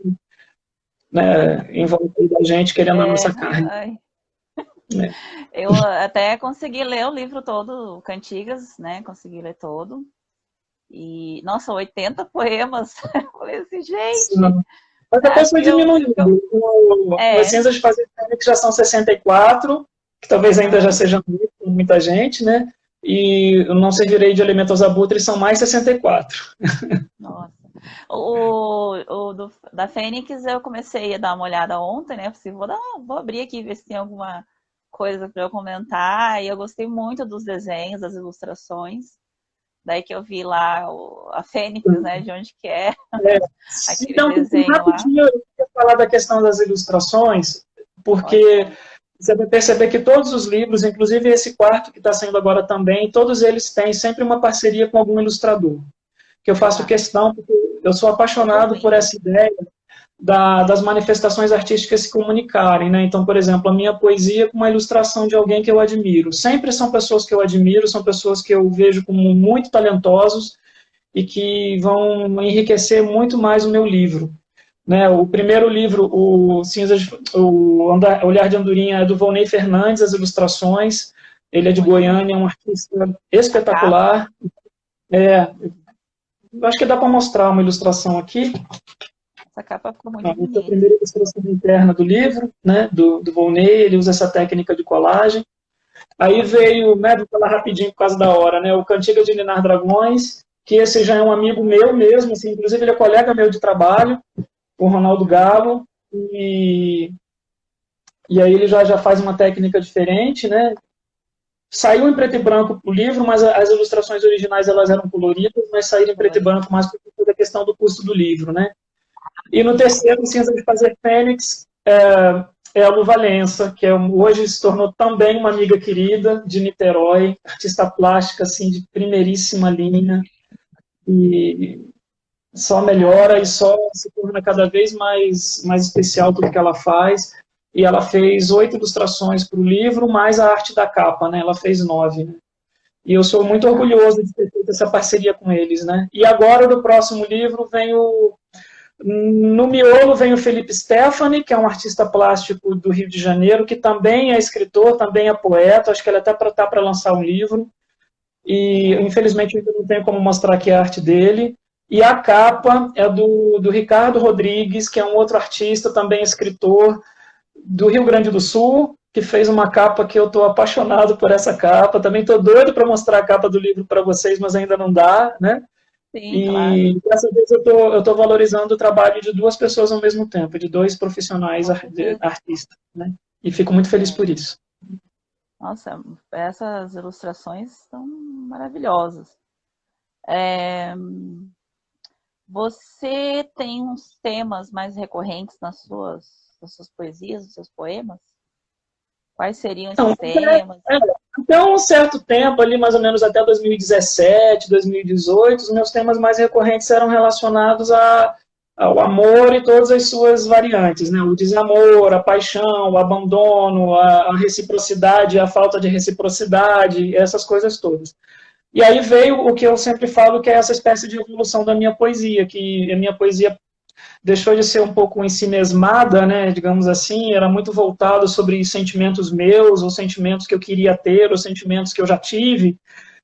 B: né, em volta da gente, querendo a nossa carne.
A: Eu até consegui ler o livro todo, Cantigas, né? Consegui ler todo. E, nossa, 80 poemas. Eu falei assim, gente.
B: Sim. Mas depois foi diminuindo. As Cinzas de Fazer Fênix já são 64, que talvez ainda já seja muita gente, né? E o Não Servirei de Alimento aos Abutres são mais 64.
A: Nossa. Da Fênix eu comecei a dar uma olhada ontem, né? Assim, vou abrir aqui e ver se tem alguma coisa para eu comentar. E eu gostei muito dos desenhos, das ilustrações. Daí que eu vi lá a Fênix, né? De onde que é. Aquele
B: então,
A: desenho
B: rapidinho, eu queria falar da questão das ilustrações, porque você vai perceber que todos os livros, inclusive esse quarto que está saindo agora também, todos eles têm sempre uma parceria com algum ilustrador. Que eu faço questão, porque eu sou apaixonado por essa ideia das manifestações artísticas se comunicarem, né? Então, por exemplo, a minha poesia com uma ilustração de alguém que eu admiro. Sempre são pessoas que eu admiro, são pessoas que eu vejo como muito talentosos e que vão enriquecer muito mais o meu livro. Né? O primeiro livro, o Olhar de Andorinha, é do Volney Fernandes, as ilustrações. Ele é de Goiânia, é um artista espetacular. Acho que dá para mostrar uma ilustração aqui.
A: Essa capa ficou muito bonita.
B: Essa é a primeira ilustração interna do livro, né, do Volney, ele usa essa técnica de colagem. Aí veio, né, vou falar rapidinho por causa da hora, né, o Cantiga de Ninar Dragões, que esse já é um amigo meu mesmo, assim, inclusive ele é colega meu de trabalho, o Ronaldo Galo, e aí ele já faz uma técnica diferente, né. Saiu em preto e branco o livro, mas as ilustrações originais elas eram coloridas, mas saíram em preto e branco mais por causa da questão do custo do livro, né. E no terceiro, Cinza de Fazer Fênix, é a Lu Valença, que hoje se tornou também uma amiga querida de Niterói, artista plástica, assim, de primeiríssima linha, e só melhora e só se torna cada vez mais especial tudo que ela faz. E ela fez 8 ilustrações para o livro, mais a arte da capa, né? Ela fez 9, né? E eu sou muito orgulhoso de ter feito essa parceria com eles, né? E agora, no próximo livro, no miolo vem o Felipe Stefani, que é um artista plástico do Rio de Janeiro, que também é escritor, também é poeta, acho que ele até está para lançar um livro, e infelizmente eu não tenho como mostrar aqui a arte dele. E a capa é do Ricardo Rodrigues, que é um outro artista, também escritor, do Rio Grande do Sul, que fez uma capa que eu estou apaixonado por essa capa, também estou doido para mostrar a capa do livro para vocês, mas ainda não dá, né?
A: Sim, claro.
B: Dessa vez eu tô valorizando o trabalho de 2 pessoas ao mesmo tempo, de 2 profissionais artistas, né? E fico muito feliz por isso.
A: Nossa, essas ilustrações são maravilhosas. Você tem uns temas mais recorrentes nas suas poesias, nos seus poemas? Quais seriam esses temas?
B: Até um certo tempo, ali mais ou menos até 2017, 2018, os meus temas mais recorrentes eram relacionados ao amor e todas as suas variantes, né? O desamor, a paixão, o abandono, a reciprocidade, a falta de reciprocidade, essas coisas todas. E aí veio o que eu sempre falo, que é essa espécie de evolução da minha poesia, que a minha poesia deixou de ser um pouco ensinesmada, né, digamos assim, era muito voltado sobre sentimentos meus, ou sentimentos que eu queria ter, ou sentimentos que eu já tive,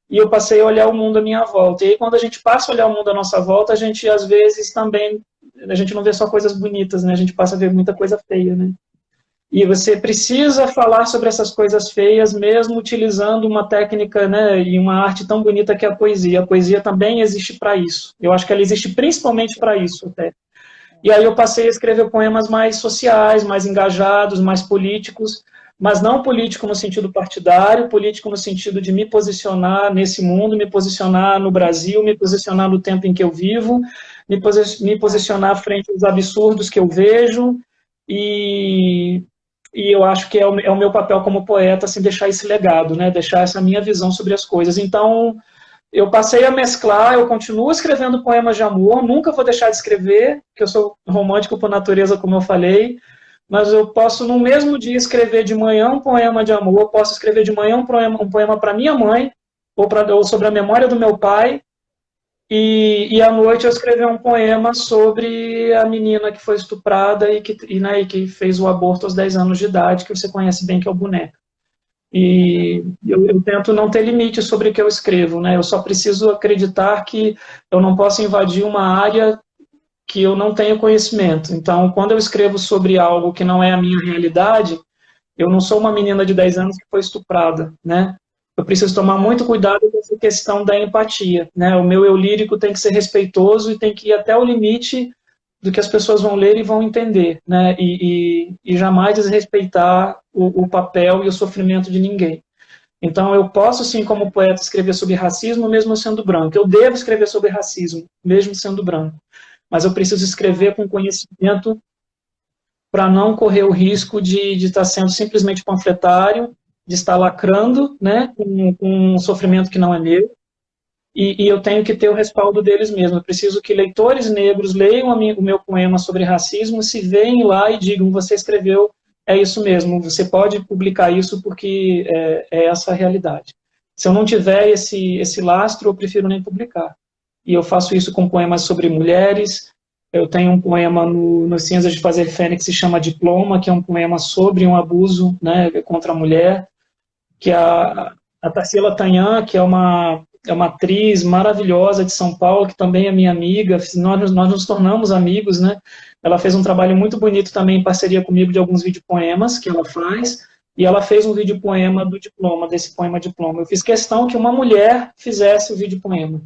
B: e eu passei a olhar o mundo à minha volta. E aí, quando a gente passa a olhar o mundo à nossa volta, a gente, às vezes, também, a gente não vê só coisas bonitas, né, a gente passa a ver muita coisa feia, né. E você precisa falar sobre essas coisas feias, mesmo utilizando uma técnica, né, e uma arte tão bonita que é a poesia. A poesia também existe para isso. Eu acho que ela existe principalmente para isso, até. E aí eu passei a escrever poemas mais sociais, mais engajados, mais políticos, mas não político no sentido partidário, político no sentido de me posicionar nesse mundo, me posicionar no Brasil, me posicionar no tempo em que eu vivo, me posicionar frente aos absurdos que eu vejo, e, e eu acho que é o meu papel como poeta, assim, deixar esse legado, né? Deixar essa minha visão sobre as coisas. Então, eu passei a mesclar, eu continuo escrevendo poemas de amor, nunca vou deixar de escrever, porque eu sou romântico por natureza, como eu falei, mas eu posso no mesmo dia escrever de manhã um poema de amor, posso escrever de manhã um poema para minha mãe, ou sobre a memória do meu pai, e à noite eu escrever um poema sobre a menina que foi estuprada né, e que fez o aborto aos 10 anos de idade, que você conhece bem, que é o Boneco. E eu tento não ter limite sobre o que eu escrevo, né? Eu só preciso acreditar que eu não posso invadir uma área que eu não tenho conhecimento. Então, quando eu escrevo sobre algo que não é a minha realidade, eu não sou uma menina de 10 anos que foi estuprada, né? Eu preciso tomar muito cuidado com essa questão da empatia, né? O meu eu lírico tem que ser respeitoso e tem que ir até o limite do que as pessoas vão ler e vão entender, né? E jamais desrespeitar o papel e o sofrimento de ninguém. Então, eu posso, sim, como poeta, escrever sobre racismo, mesmo sendo branco. Eu devo escrever sobre racismo, mesmo sendo branco. Mas eu preciso escrever com conhecimento para não correr o risco de estar sendo simplesmente panfletário, de estar lacrando, né, com um sofrimento que não é meu, e eu tenho que ter o respaldo deles mesmo. Eu preciso que leitores negros leiam o meu poema sobre racismo, se veem lá e digam, você escreveu, é isso mesmo, você pode publicar isso porque é essa a realidade. Se eu não tiver esse lastro, eu prefiro nem publicar. E eu faço isso com poemas sobre mulheres. Eu tenho um poema no Cinzas de Fazer Fênix que se chama Diploma, que é um poema sobre um abuso, né, contra a mulher, que a Tarsila Tanhan, que é uma atriz maravilhosa de São Paulo, que também é minha amiga, nós nos tornamos amigos, né? Ela fez um trabalho muito bonito também em parceria comigo de alguns videopoemas que ela faz, e ela fez um videopoema do diploma, desse poema diploma. Eu fiz questão que uma mulher fizesse o videopoema,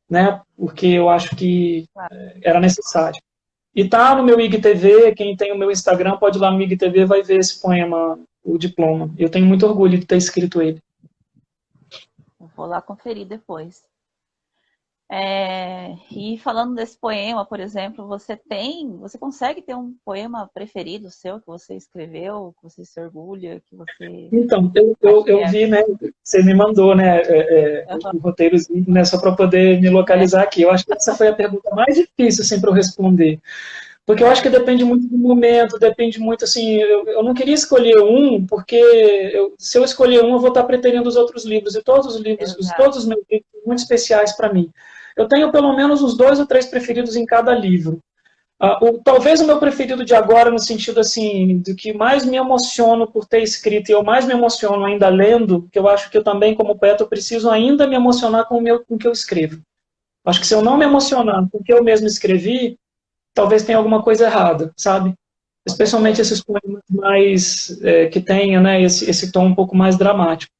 B: né? Porque eu acho que era necessário. E tá no meu IGTV, quem tem o meu Instagram pode ir lá no IGTV, vai ver esse poema, o diploma. Eu tenho muito orgulho de ter escrito ele.
A: Vou lá conferir depois. E falando desse poema, por exemplo, você consegue ter um poema preferido seu que você escreveu, que você se orgulha, que você
B: Então, eu vi, né, você me mandou, né, o roteirozinho, né, só para poder me localizar aqui. Eu acho que essa foi a pergunta mais difícil, assim, para eu responder. Porque eu acho que depende muito do momento, depende muito, assim, eu não queria escolher um, porque se eu escolher um, eu vou estar preterindo os outros livros, e todos os livros, todos os meus livros são muito especiais para mim. Eu tenho pelo menos uns 2 ou 3 preferidos em cada livro. Talvez o meu preferido de agora, no sentido assim, do que mais me emociono por ter escrito, e eu mais me emociono ainda lendo, que eu acho que eu também, como poeta, eu preciso ainda me emocionar com o que eu escrevo. Acho que se eu não me emocionar com o que eu mesmo escrevi, talvez tenha alguma coisa errada, sabe? Especialmente esses poemas mais, que tenham, né, esse tom um pouco mais dramático.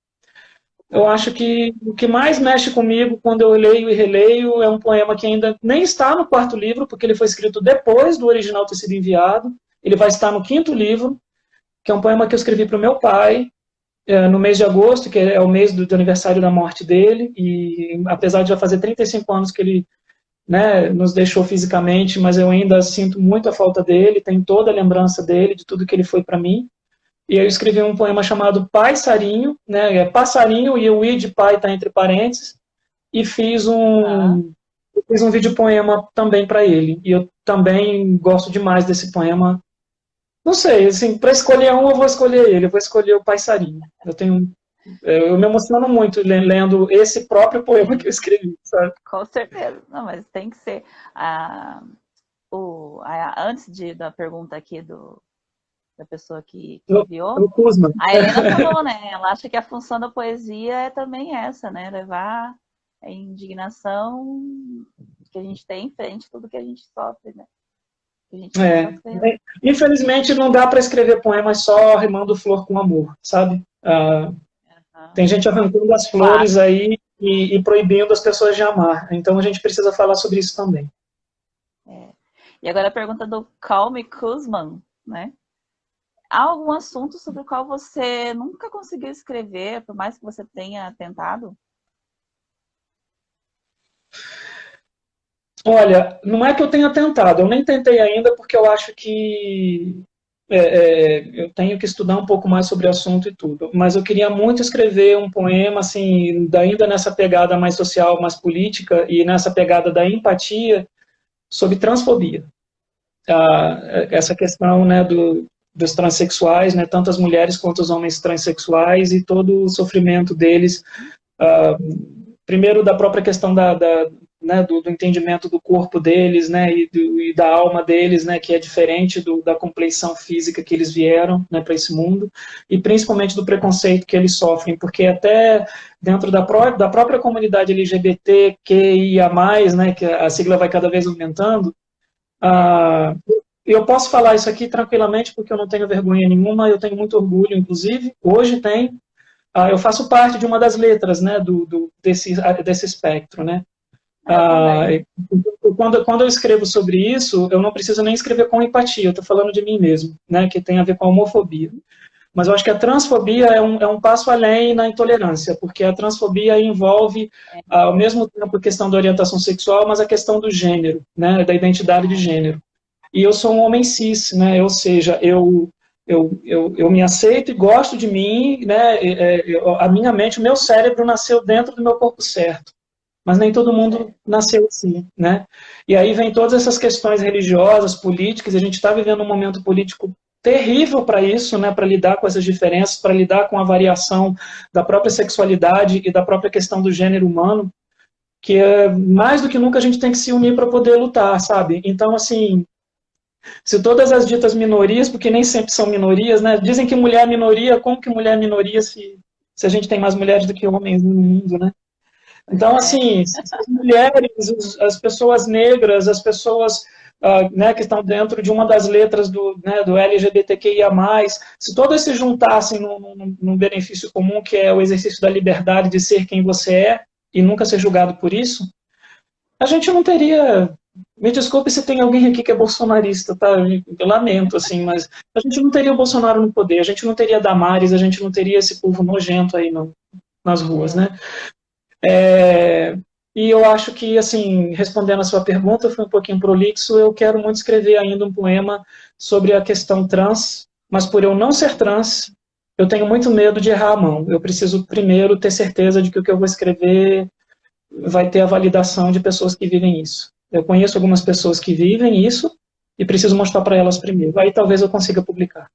B: Eu acho que o que mais mexe comigo quando eu leio e releio é um poema que ainda nem está no 4º livro, porque ele foi escrito depois do original ter sido enviado. Ele vai estar no 5º livro, que é um poema que eu escrevi para o meu pai, no mês de agosto, que é o mês do aniversário da morte dele, e apesar de já fazer 35 anos que ele, né, nos deixou fisicamente, mas eu ainda sinto muito a falta dele, tenho toda a lembrança dele, de tudo que ele foi para mim. E eu escrevi um poema chamado Passarinho, né, passarinho, e o i de pai está entre parênteses, e fiz um videopoema também para ele. E eu também gosto demais desse poema. Não sei, assim, para escolher um, eu vou escolher ele, eu vou escolher o Passarinho. Eu me emociono muito lendo esse próprio poema que eu escrevi, sabe?
A: Com certeza. Não, mas tem que ser. Antes da pergunta aqui da pessoa que enviou,
B: O Kuzma.
A: a Helena falou, né? Ela acha que a função da poesia é também essa, né? Levar a indignação que a gente tem em frente a tudo que a gente sofre, né? A gente
B: É. Infelizmente não dá para escrever poemas só rimando flor com amor, sabe? Tem gente arrancando as
A: Claro.
B: flores aí e proibindo as pessoas de amar. Então a gente precisa falar sobre isso também.
A: É. E agora a pergunta do Calme Kuzman, né? Há algum assunto sobre o qual você nunca conseguiu escrever, por mais que você tenha tentado?
B: Olha, não é que eu tenha tentado, eu nem tentei ainda porque eu acho que eu tenho que estudar um pouco mais sobre o assunto e tudo. Mas eu queria muito escrever um poema, assim, ainda nessa pegada mais social, mais política e nessa pegada da empatia sobre transfobia. Essa questão, né, dos transexuais, né, tanto as mulheres quanto os homens transexuais e todo o sofrimento deles, primeiro da própria questão né, do entendimento do corpo deles, né, e da alma deles, né, que é diferente da compleição física que eles vieram, né, para esse mundo, e principalmente do preconceito que eles sofrem, porque até dentro da própria comunidade LGBTQIA+, né, que a sigla vai cada vez aumentando, eu posso falar isso aqui tranquilamente porque eu não tenho vergonha nenhuma, eu tenho muito orgulho, inclusive, hoje tem. Eu faço parte de uma das letras, né, desse espectro, né.
A: Eu também.
B: Quando eu escrevo sobre isso, eu não preciso nem escrever com empatia, eu estou falando de mim mesmo, né, que tem a ver com a homofobia. Mas eu acho que a transfobia é um passo além na intolerância, porque a transfobia envolve, ao mesmo tempo, a questão da orientação sexual, mas a questão do gênero, né, da identidade de gênero. E eu sou um homem cis, né, ou seja, eu me aceito e gosto de mim, né, a minha mente, o meu cérebro nasceu dentro do meu corpo certo, mas nem todo mundo nasceu assim, né? E aí vem todas essas questões religiosas, políticas, e a gente está vivendo um momento político terrível para isso, né, para lidar com essas diferenças, para lidar com a variação da própria sexualidade e da própria questão do gênero humano, que mais do que nunca a gente tem que se unir para poder lutar, sabe? Então, assim, se todas as ditas minorias, porque nem sempre são minorias, né? Dizem que mulher é minoria, como que mulher é minoria se a gente tem mais mulheres do que homens no mundo, né? Então, assim, as mulheres, as pessoas negras, as pessoas né, que estão dentro de uma das letras né, do LGBTQIA+, se todas se juntassem num benefício comum, que é o exercício da liberdade de ser quem você é e nunca ser julgado por isso, a gente não teria. Me desculpe se tem alguém aqui que é bolsonarista, tá? Eu lamento, assim, mas a gente não teria o Bolsonaro no poder, a gente não teria Damares, a gente não teria esse povo nojento aí nas ruas, né? E eu acho que, assim, respondendo a sua pergunta, foi um pouquinho prolixo, eu quero muito escrever ainda um poema sobre a questão trans, mas por eu não ser trans, eu tenho muito medo de errar a mão. Eu preciso primeiro ter certeza de que o que eu vou escrever vai ter a validação de pessoas que vivem isso. Eu conheço algumas pessoas que vivem isso e preciso mostrar para elas primeiro. Aí talvez eu consiga publicar.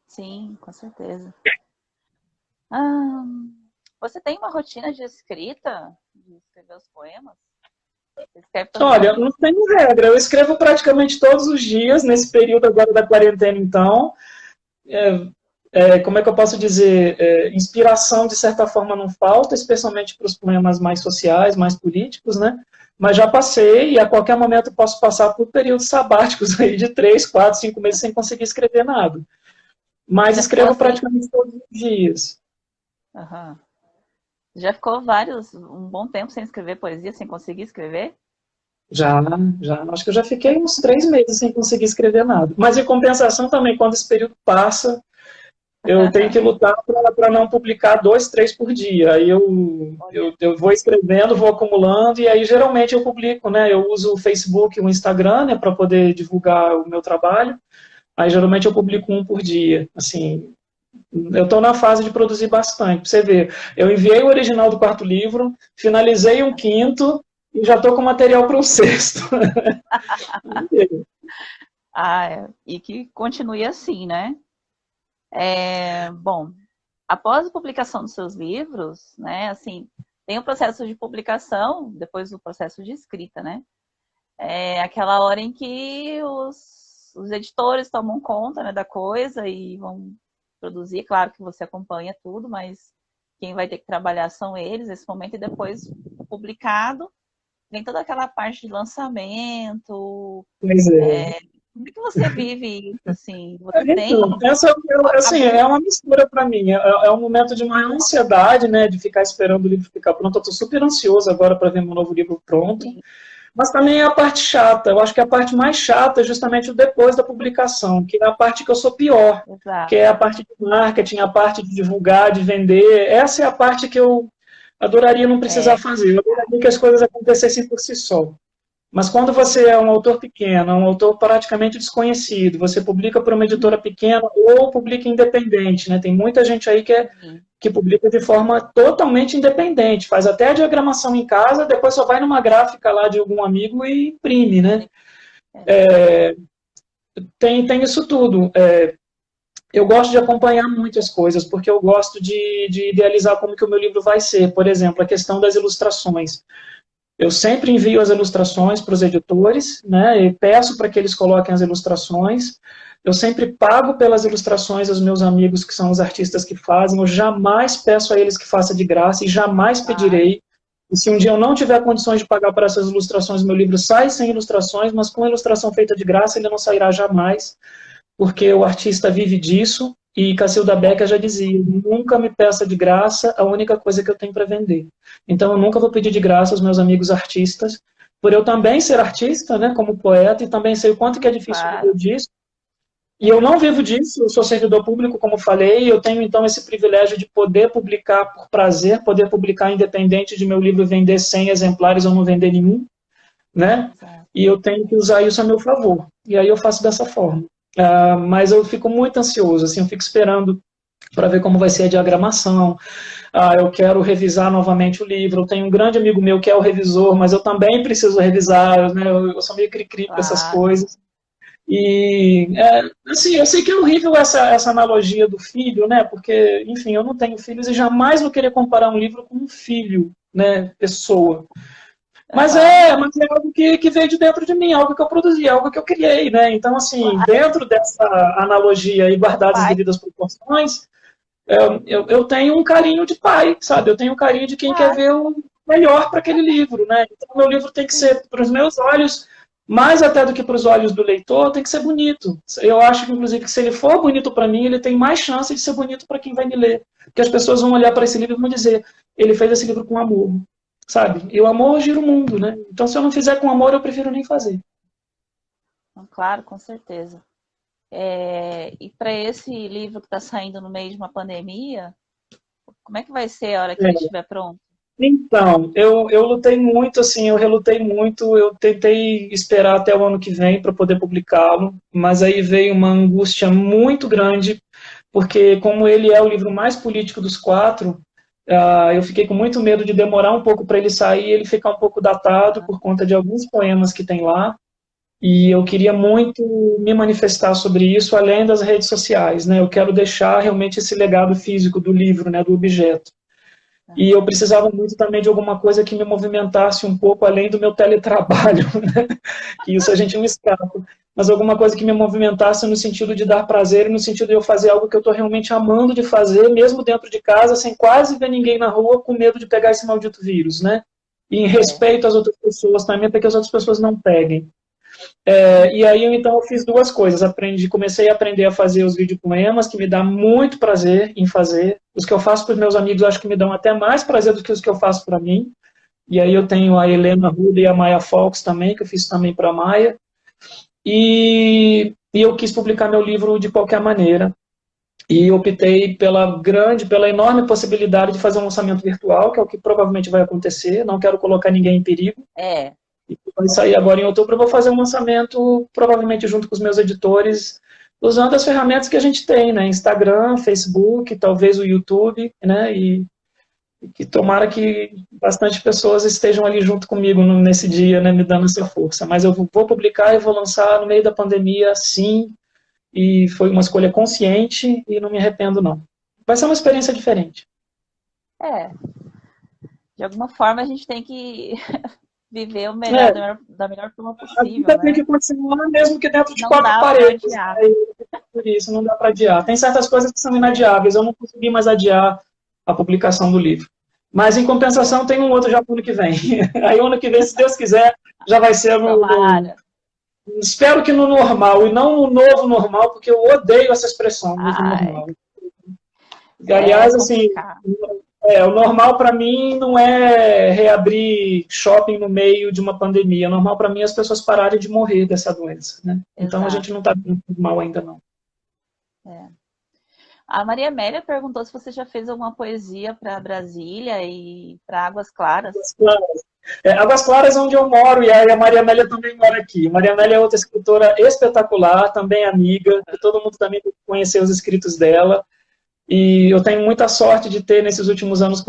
A: Sim, com certeza. Ah, você tem uma rotina de escrita? De escrever os poemas? Você escreve todos os
B: Olha,
A: dias?
B: não tenho regra. Eu escrevo praticamente todos os dias, nesse período agora da quarentena, então. Como é que eu posso dizer? Inspiração, de certa forma, não falta, especialmente para os poemas mais sociais, mais políticos, né? Mas já passei e a qualquer momento posso passar por períodos sabáticos aí de 3, 4, 5 meses sem conseguir escrever nada. Mas
A: Já ficou
B: escrevo
A: assim?
B: praticamente todos os dias.
A: Aham. Já ficou um bom tempo sem escrever poesia, sem conseguir escrever?
B: Já, já. Acho que eu já fiquei uns 3 meses sem conseguir escrever nada. Mas, em compensação, também, quando esse período passa, eu tenho que lutar para não publicar 2, 3 por dia. Aí
A: Olha,
B: eu vou escrevendo, vou acumulando, e aí geralmente eu publico, né? Eu uso o Facebook e o Instagram, né, para poder divulgar o meu trabalho. Aí geralmente eu publico um por dia. Assim, eu estou na fase de produzir bastante. Pra você ver, eu enviei o original do quarto livro, finalizei um quinto e já estou com material para um sexto.
A: e que continue assim, né? Bom, após a publicação dos seus livros, né, assim, tem o processo de publicação, depois o processo de escrita, né? É aquela hora em que os editores tomam conta, né, da coisa e vão produzir. Claro que você acompanha tudo, mas quem vai ter que trabalhar são eles nesse momento e depois publicado. vem toda aquela parte de lançamento.
B: Pois é.
A: Como é que você vive isso, assim? Você tem
B: Então, essa, assim, é uma mistura para mim. É um momento de maior ansiedade, né, de ficar esperando o livro ficar pronto. Eu estou super ansioso agora para ver meu novo livro pronto. Mas também é a parte chata. Eu acho que a parte mais chata é justamente o depois da publicação, que é a parte que eu sou pior,
A: Exato.
B: que é a parte de marketing, a parte de divulgar, de vender. Essa é a parte que eu adoraria não precisar fazer. Eu adoraria que as coisas acontecessem por si só. Mas quando você é um autor pequeno, um autor praticamente desconhecido, você publica por uma editora pequena ou publica independente, né? Tem muita gente aí que publica de forma totalmente independente, faz até a diagramação em casa, depois só vai numa gráfica lá de algum amigo e imprime, né? Tem isso tudo. Eu gosto de acompanhar muitas coisas, porque eu gosto de idealizar como que o meu livro vai ser. Por exemplo, a questão das ilustrações. Eu sempre envio as ilustrações para os editores, né, e peço para que eles coloquem as ilustrações. Eu sempre pago pelas ilustrações aos meus amigos, que são os artistas que fazem. Eu jamais peço a eles que façam de graça e jamais pedirei. E se um dia eu não tiver condições de pagar para essas ilustrações, meu livro sai sem ilustrações, mas com a ilustração feita de graça, ele não sairá jamais, porque o artista vive disso. E Cacilda Becker já dizia, nunca me peça de graça a única coisa que eu tenho para vender. Então eu nunca vou pedir de graça aos meus amigos artistas, por eu também ser artista, né, como poeta, e também sei o quanto que é difícil viver disso. E eu não vivo disso, eu sou servidor público, como falei, eu tenho então esse privilégio de poder publicar por prazer, poder publicar independente de meu livro vender 100 exemplares ou não vender nenhum, né? E eu tenho que usar isso a meu favor. E aí eu faço dessa forma. Mas eu fico muito ansioso, assim, eu fico esperando para ver como vai ser a diagramação. Eu quero revisar novamente o livro. Eu tenho um grande amigo meu que é o revisor, mas eu também preciso revisar, né? Eu sou meio cri-cri com essas coisas. E, assim, eu sei que é horrível essa analogia do filho, né? Porque, enfim, eu não tenho filhos e jamais vou querer comparar um livro com um filho, né? Pessoa. Mas é algo que veio de dentro de mim, algo que eu produzi, algo que eu criei, né? Então, assim, dentro dessa analogia e guardadas as devidas proporções, eu tenho um carinho de pai, sabe? Eu tenho um carinho de quem quer ver o melhor para aquele livro, né? Então, meu livro tem que ser, para os meus olhos, mais até do que para os olhos do leitor, tem que ser bonito. Eu acho que, inclusive, que se ele for bonito para mim, ele tem mais chance de ser bonito para quem vai me ler. Porque as pessoas vão olhar para esse livro e vão dizer, ele fez esse livro com amor. Sabe? E o amor gira o mundo, né? Então, se eu não fizer com amor, eu prefiro nem fazer.
A: Claro, com certeza. E para esse livro que está saindo no meio de uma pandemia, como é que vai ser a hora que ele estiver pronto?
B: Então, eu lutei muito, assim, eu relutei muito, eu tentei esperar até o ano que vem para poder publicá-lo, mas aí veio uma angústia muito grande, porque como ele é o livro mais político dos 4, eu fiquei com muito medo de demorar um pouco para ele sair e ele ficar um pouco datado por conta de alguns poemas que tem lá. E eu queria muito me manifestar sobre isso, além das redes sociais, né? Eu quero deixar realmente esse legado físico do livro, né, do objeto. E eu precisava muito também de alguma coisa que me movimentasse um pouco além do meu teletrabalho, né? Que isso a gente não escapa. Mas alguma coisa que me movimentasse no sentido de dar prazer e no sentido de eu fazer algo que eu estou realmente amando de fazer, mesmo dentro de casa, sem quase ver ninguém na rua, com medo de pegar esse maldito vírus, né? E em respeito às outras pessoas também, para que as outras pessoas não peguem. E aí, então, eu fiz duas coisas. Comecei a aprender a fazer os videopoemas, que me dá muito prazer em fazer. Os que eu faço para os meus amigos, acho que me dão até mais prazer do que os que eu faço para mim. E aí eu tenho a Helena Ruda e a Maia Fox também, que eu fiz também para a Maia. E eu quis publicar meu livro de qualquer maneira. E optei pela enorme possibilidade de fazer um lançamento virtual, que é o que provavelmente vai acontecer. Não quero colocar ninguém em perigo. Vai sair agora em outubro, eu vou fazer um lançamento, provavelmente junto com os meus editores, usando as ferramentas que a gente tem, né? Instagram, Facebook, talvez o YouTube, né? E que tomara que bastante pessoas estejam ali junto comigo nesse dia, né? Me dando essa força. Mas eu vou publicar e vou lançar no meio da pandemia, sim, e foi uma escolha consciente e não me arrependo, não. Vai ser uma experiência diferente.
A: De alguma forma a gente tem que viver o melhor da melhor forma possível. A vida
B: tem que continuar, mesmo que dentro de não 4 paredes. Por isso, não dá para adiar. Tem certas coisas que são inadiáveis. Eu não consegui mais adiar a publicação do livro. Mas, em compensação, tem um outro já pro ano que vem. Aí, o ano que vem, se Deus quiser, já vai ser espero que no normal, e não no novo normal, porque eu odeio essa expressão, novo normal. Aliás, assim, o normal para mim não é reabrir shopping no meio de uma pandemia. O normal para mim é as pessoas pararem de morrer dessa doença, né? Então, a gente não está mal ainda, não.
A: A Maria Amélia perguntou se você já fez alguma poesia para Brasília e para Águas Claras.
B: Águas Claras é onde eu moro, e a Maria Amélia também mora aqui. Maria Amélia é outra escritora espetacular, também amiga, todo mundo também tem que conhecer os escritos dela. E eu tenho muita sorte de ter, nesses últimos anos,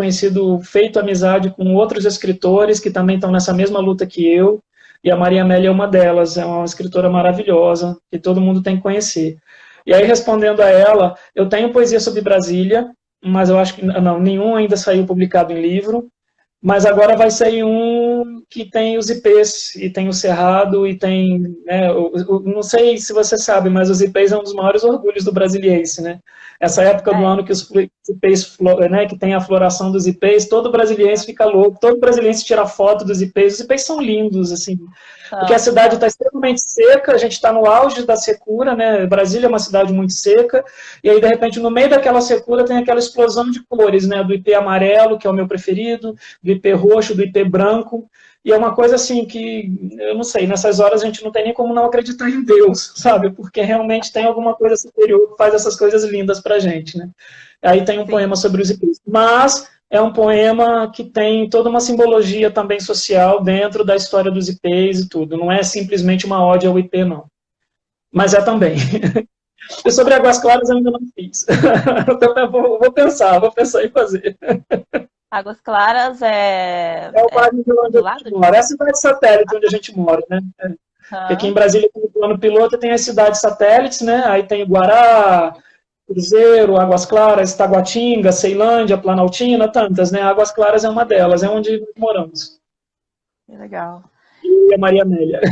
B: feito amizade com outros escritores que também estão nessa mesma luta que eu, e a Maria Amélia é uma delas, é uma escritora maravilhosa, que todo mundo tem que conhecer. E aí, respondendo a ela, eu tenho poesia sobre Brasília, mas eu acho que não, nenhum ainda saiu publicado em livro, mas agora vai sair um que tem os IPs, e tem o Cerrado, e tem, né, não sei se você sabe, mas os IPs é um dos maiores orgulhos do brasiliense, né? Essa época do ano que os IPs, né, que tem a floração dos IPs, todo brasiliense fica louco, todo brasiliense tira foto dos IPs, os IPs são lindos, assim, porque a cidade está extremamente seca, a gente está no auge da secura, né? Brasília é uma cidade muito seca, e aí, de repente, no meio daquela secura tem aquela explosão de cores, né? Do IP amarelo, que é o meu preferido, do IP roxo, do IP branco, e é uma coisa assim que, eu não sei, nessas horas a gente não tem nem como não acreditar em Deus, sabe? Porque realmente tem alguma coisa superior que faz essas coisas lindas pra gente, né? Aí tem um poema sobre os IPs. Mas é um poema que tem toda uma simbologia também social dentro da história dos IPs e tudo. Não é simplesmente uma ode ao IP, não. Mas é também. E sobre Águas Claras eu ainda não fiz. Então eu vou pensar em fazer.
A: Águas Claras
B: é o bairro de onde a gente mora. É a cidade satélite onde a gente mora, né? Porque aqui em Brasília, tem o plano piloto, tem as cidades satélites, né? Aí tem Guará, Cruzeiro, Águas Claras, Taguatinga, Ceilândia, Planaltina, tantas, né? Águas Claras é uma delas, é onde moramos.
A: Que legal.
B: E a Maria Amélia.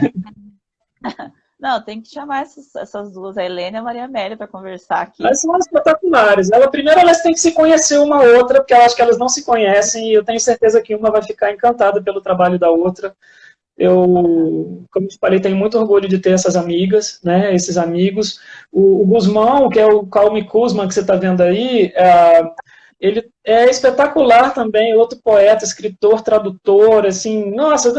A: Não, tem que chamar essas duas, a Helena e a Maria Amélia, para conversar aqui.
B: Elas são espetaculares. Primeiro, elas têm que se conhecer uma outra, porque eu acho que elas não se conhecem, e eu tenho certeza que uma vai ficar encantada pelo trabalho da outra. Eu, como eu te falei, tenho muito orgulho de ter essas amigas, né, esses amigos. O Guzmão, que é o Calme Kuzma, que você está vendo aí, ele é espetacular também, outro poeta, escritor, tradutor, assim, nossa,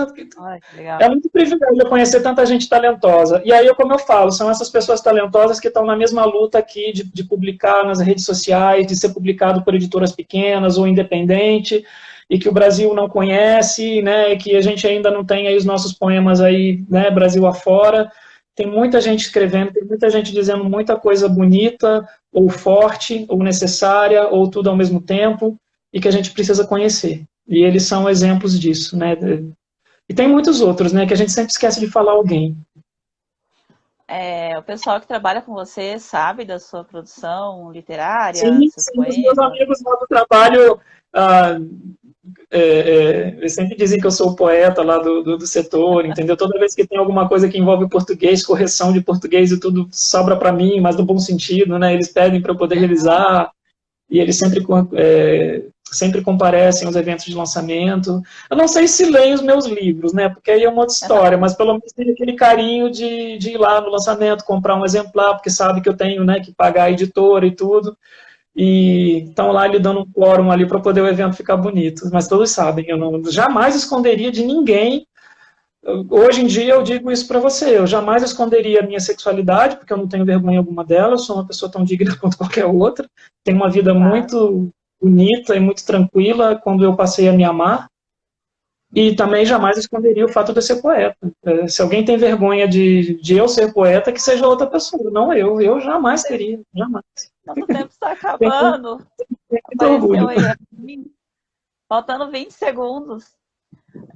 B: é muito privilégio conhecer tanta gente talentosa. E aí, como eu falo, são essas pessoas talentosas que estão na mesma luta aqui de publicar nas redes sociais, de ser publicado por editoras pequenas ou independente, e que o Brasil não conhece, né, e que a gente ainda não tem aí os nossos poemas aí, né, Brasil afora. Tem muita gente escrevendo, tem muita gente dizendo muita coisa bonita, ou forte, ou necessária, ou tudo ao mesmo tempo, e que a gente precisa conhecer. E eles são exemplos disso, né? E tem muitos outros, né, que a gente sempre esquece de falar alguém.
A: O pessoal que trabalha com você sabe da sua produção literária?
B: Sim, os meus amigos lá do trabalho eles sempre dizem que eu sou o poeta lá do setor, entendeu? Toda vez que tem alguma coisa que envolve português, correção de português e tudo, sobra para mim, mas no bom sentido, né? Eles pedem para eu poder revisar, e eles sempre comparecem aos eventos de lançamento. Eu não sei se leem os meus livros, né? Porque aí é uma outra história, mas pelo menos tem aquele carinho de ir lá no lançamento, comprar um exemplar, porque sabe que eu tenho, né, que pagar a editora e tudo. E estão lá lhe dando um quórum ali para poder o evento ficar bonito. Mas todos sabem, eu jamais esconderia de ninguém. Hoje em dia eu digo isso para você, eu jamais esconderia a minha sexualidade, porque eu não tenho vergonha alguma dela, eu sou uma pessoa tão digna quanto qualquer outra, tenho uma vida muito bonita e muito tranquila quando eu passei a me amar, e também jamais esconderia o fato de eu ser poeta. Se alguém tem vergonha de eu ser poeta, que seja outra pessoa, não eu jamais teria, jamais.
A: Nosso tempo está acabando.
B: Apareceu
A: aí, faltando 20 segundos.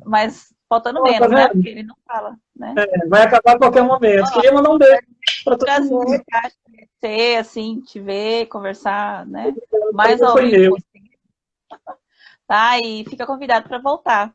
A: Mas faltando menos, né? Porque ele não fala, né?
B: Vai acabar a qualquer momento. Queria mandar um beijo para todo mundo.
A: Prazer, assim, te ver, conversar, né? Mais
B: ao vivo.
A: Tá, e fica convidado para voltar.